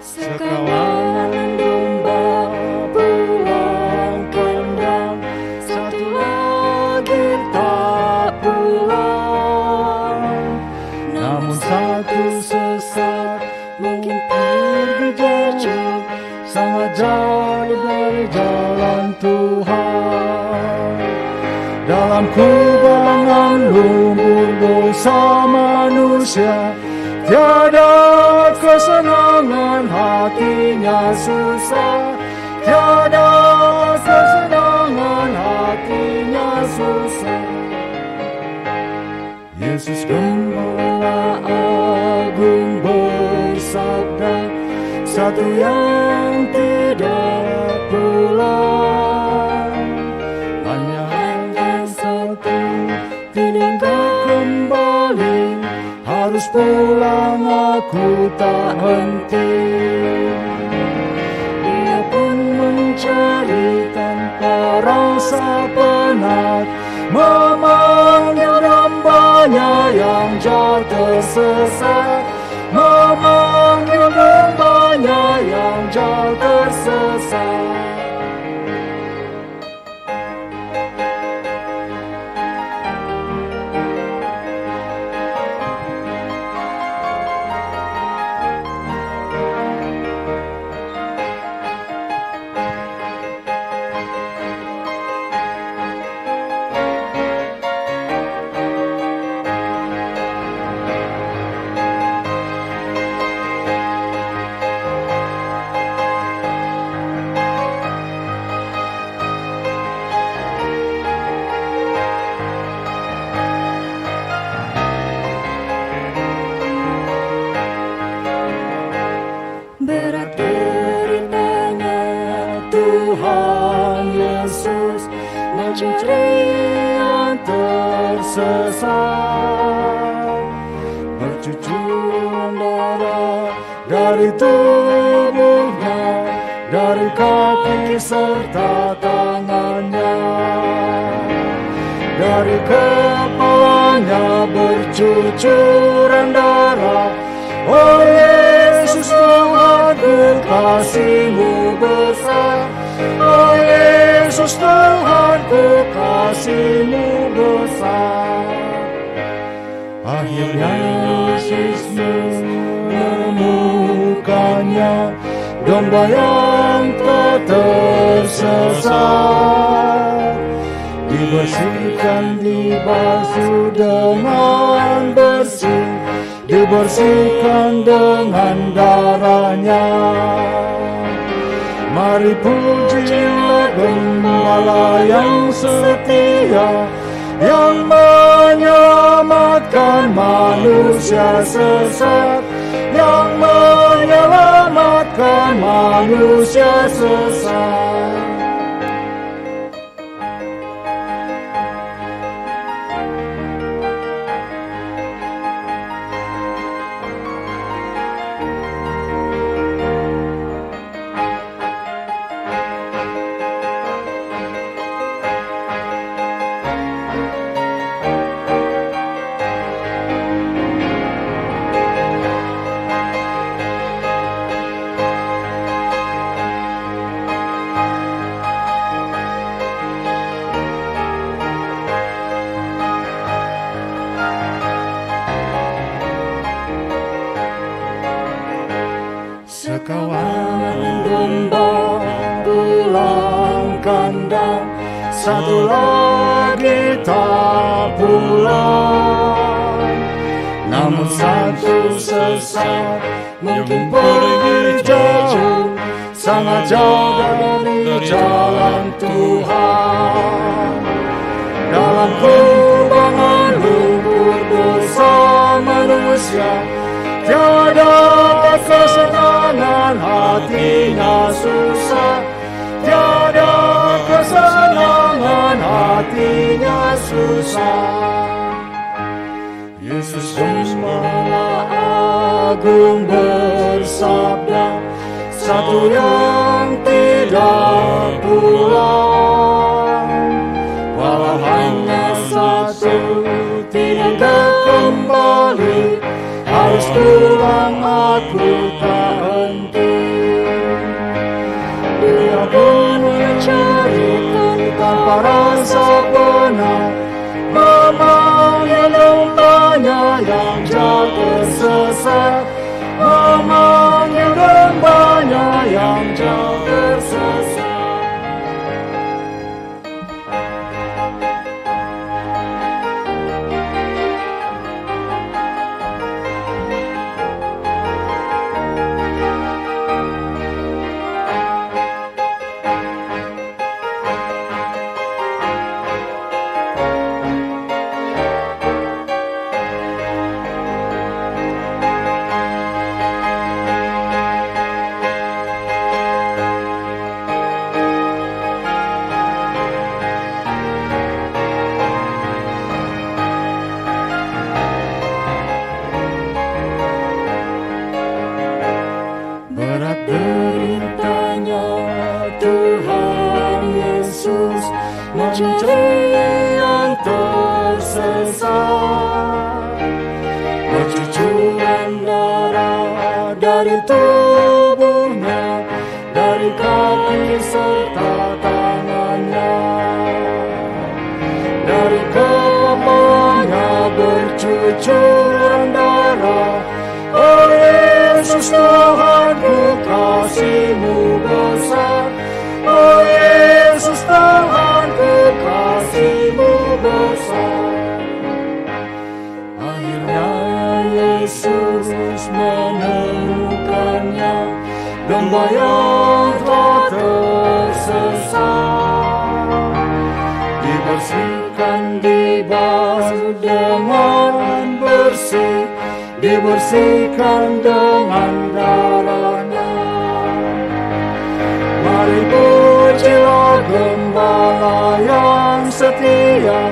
Sekawanan domba pulang kandang, satu lagi tak pulang. Namun satu sesat mungkin pergi jauh, sangat jauh dari jalan Tuhan. Dalam kubangan lumpur dosa manusia, tiada kesenangan, hatinya susah. Tiada kesenangan, hatinya susah. Yesus Gembala Agung bersabda, satu yang tidak pulang, hanya satu tidak kembali. Harus pulang, aku tak henti. Dia pun mencari tanpa rasa penat, memanggil hambanya yang jauh tersesat, memanggil hambanya yang jauh tersesat. Berat deritanya Tuhan Yesus mencari yang tersesat, bercucuran darah dari tubuhnya, dari kaki serta tangannya, dari kepalanya bercucuran darah. Oh Yesus Tuhanku, kasih-Mu besar. Oh Yesus Tuhanku, kasih-Mu besar. Akhirnya Yesus menemukannya, domba yang tak tersesat, dibersihkan, dibasuh dengan bersih, dibersihkan dengan darahnya. Mari pujilah Gembala yang setia, yang menyelamatkan manusia sesat, yang menyelamatkan manusia sesat. Sekawanan domba pulang kandang, satu lagi tak pulang. Namun satu sesat mungkin pergi jauh, sangat jauh dari jalan Tuhan. Dalam kubangan lumpur dosa manusia, tiada kesenangan, hatinya susah. Tiada kesenangan, hatinya susah. Yesus Gembala Agung bersabda, satu yang tidak pulang, walau hanya satu tidak kembali, harus pulang aku tak henti. Dia pun mencari tanpa rasa benar, memanggil dombanya yang jauh tersesat, memanggil dombanya yang jauh tersesat. Berat deritanya Tuhan Yesus mencari yang tersesat, bercucuran darah dari tubuhnya, dari kaki serta tangannya, dari kepalanya bercucuran darah. Oh Yesus Tuhanku, kasih-Mu besar. Oh Yesus Tuhanku, kasih-Mu besar. Akhirnya Yesus menemukannya, domba yang telah tersesat, dibersihkan, dibasuh dengan bersih, dibersihkan dengan darahnya. Mari pujilah Gembala yang setia,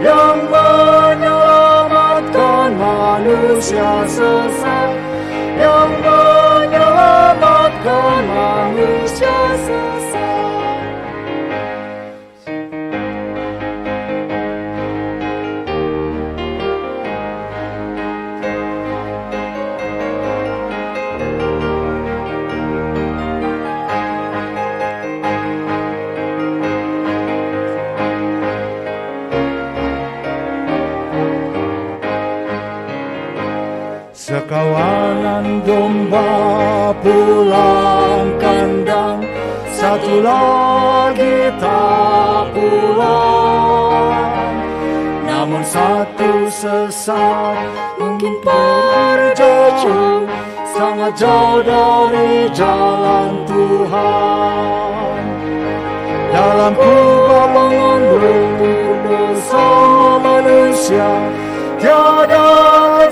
yang menyelamatkan manusia sesat, yang menyelamatkan manusia sesat. Sekawanan domba pulang kandang, satu lagi tak pulang. Namun satu sesat, mungkin berjauh, sangat jauh dari jalan Tuhan. Dalam kubangan lumpur dosa manusia, tiada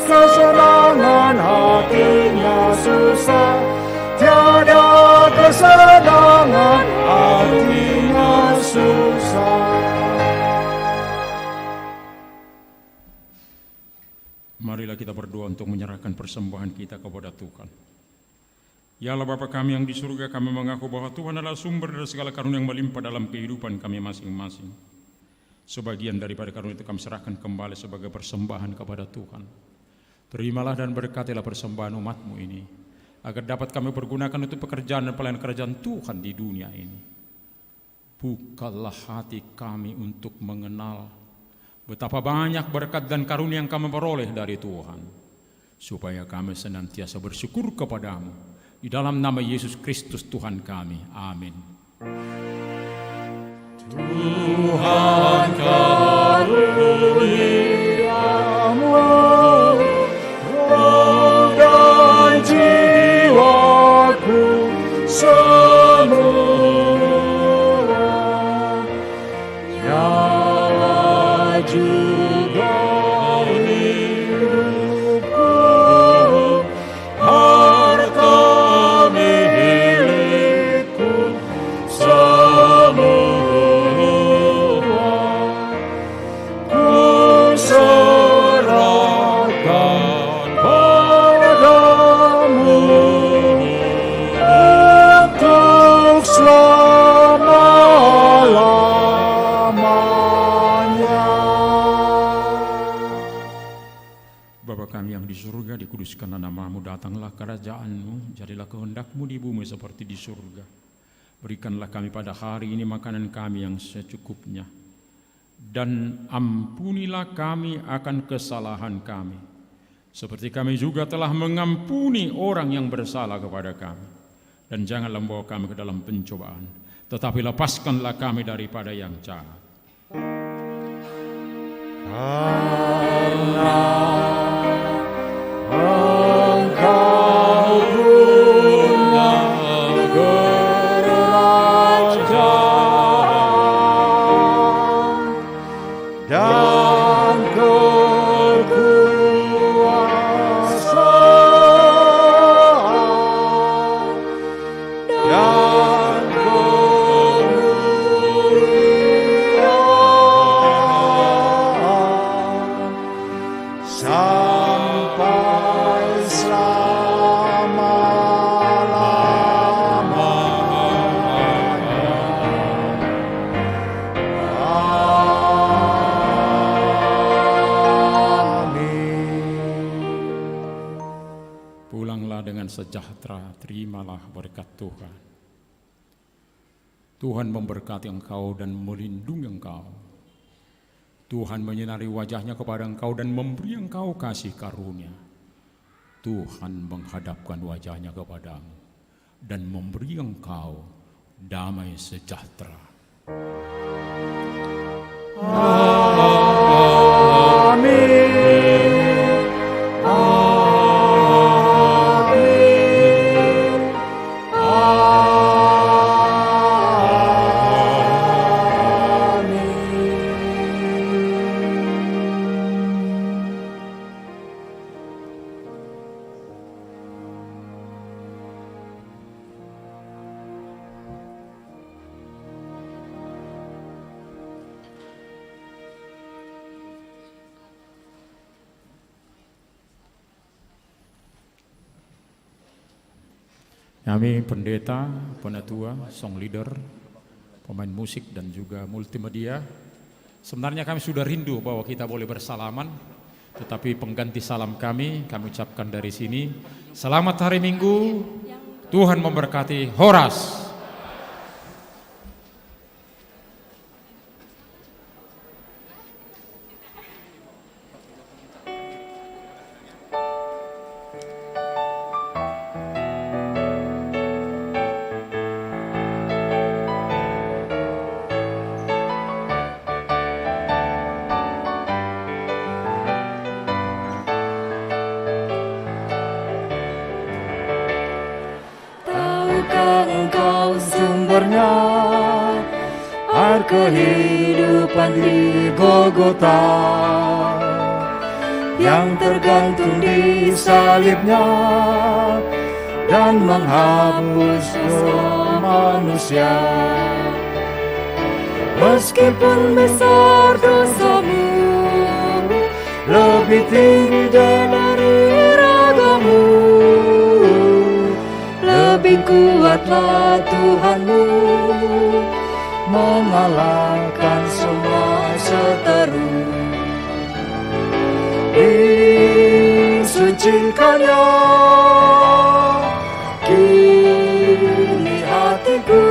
kesenangan, hatinya susah. Tiada kesenangan, hatinya susah. Marilah kita berdoa untuk menyerahkan persembahan kita kepada Tuhan. Ya Allah Bapa kami yang di surga, kami mengaku bahwa Tuhan adalah sumber dari segala karunia yang melimpah dalam kehidupan kami masing-masing. Sebagian daripada karunia itu kami serahkan kembali sebagai persembahan kepada Tuhan. Terimalah dan berkatilah persembahan umat-Mu ini, agar dapat kami pergunakan untuk pekerjaan dan pelayanan kerajaan Tuhan di dunia ini. Bukalah hati kami untuk mengenal betapa banyak berkat dan karunia yang kami peroleh dari Tuhan, supaya kami senantiasa bersyukur kepadamu. Di dalam nama Yesus Kristus Tuhan kami. Amin. Tuhan karuniamu, roh dan jiwaku kerajaan-Mu, jadilah kehendak-Mu di bumi seperti di surga. Berikanlah kami pada hari ini makanan kami yang secukupnya. Dan ampunilah kami akan kesalahan kami, seperti kami juga telah mengampuni orang yang bersalah kepada kami. Dan janganlah membawa kami ke dalam pencobaan, tetapi lepaskanlah kami daripada yang jahat. Karena Engkau punya kerajaan dan kekuasaan dan kemuliaan sampai selama-lamanya. Amin. Pulanglah dengan sejahtera, terimalah berkat Tuhan. Tuhan memberkati engkau dan melindungi engkau. Tuhan menyinari wajahnya kepada engkau dan memberi engkau kasih karunia. Tuhan menghadapkan wajahnya kepadamu dan memberi engkau damai sejahtera. Amin. Amin. Kami pendeta, penatua, song leader, pemain musik dan juga multimedia. Sebenarnya kami sudah rindu bahwa kita boleh bersalaman, tetapi pengganti salam kami ucapkan dari sini. Selamat hari Minggu, Tuhan memberkati. Horas. Engkau sumbernya air kehidupan di Golgota, yang tergantung di salibnya dan menghapus dosa manusia. Meskipun besar dosamu, lebih tinggi dari ragamu, lebih kuatlah Tuhanmu, mengalahkan semua seteru. Disucikannya kini hatiku,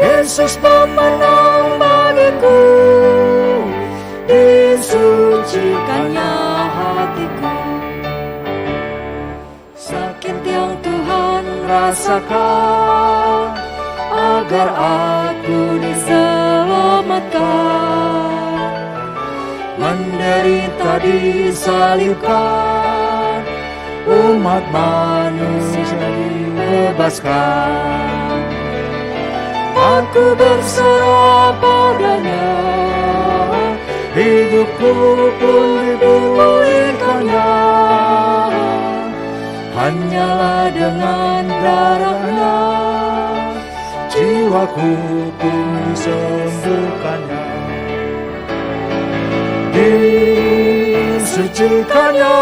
Yesus pemenang bagiku. Disucikannya hatiku, sakit yang Tuhan rasakan agar aku diselamatkan, menderita disalibkan, umat manusia dibebaskan. Aku berserah padanya, hidupku pun dipulihkannya. Hanyalah dengan darahnya, jiwaku pun disembuhkannya. Disucikannya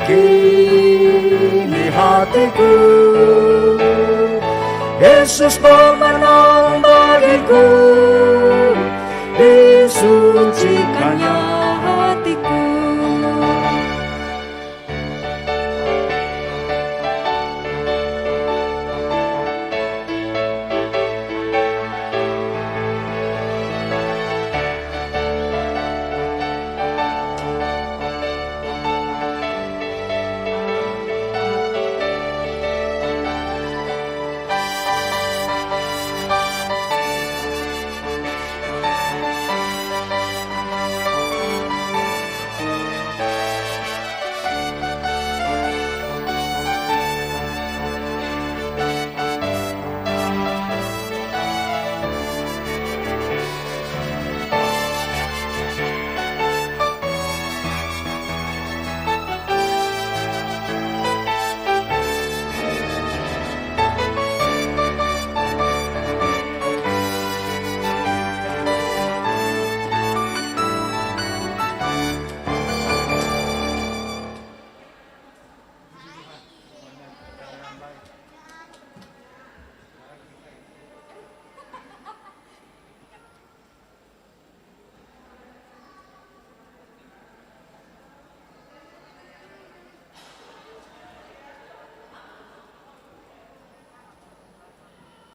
kini hatiku, Yesus pemenang bagiku.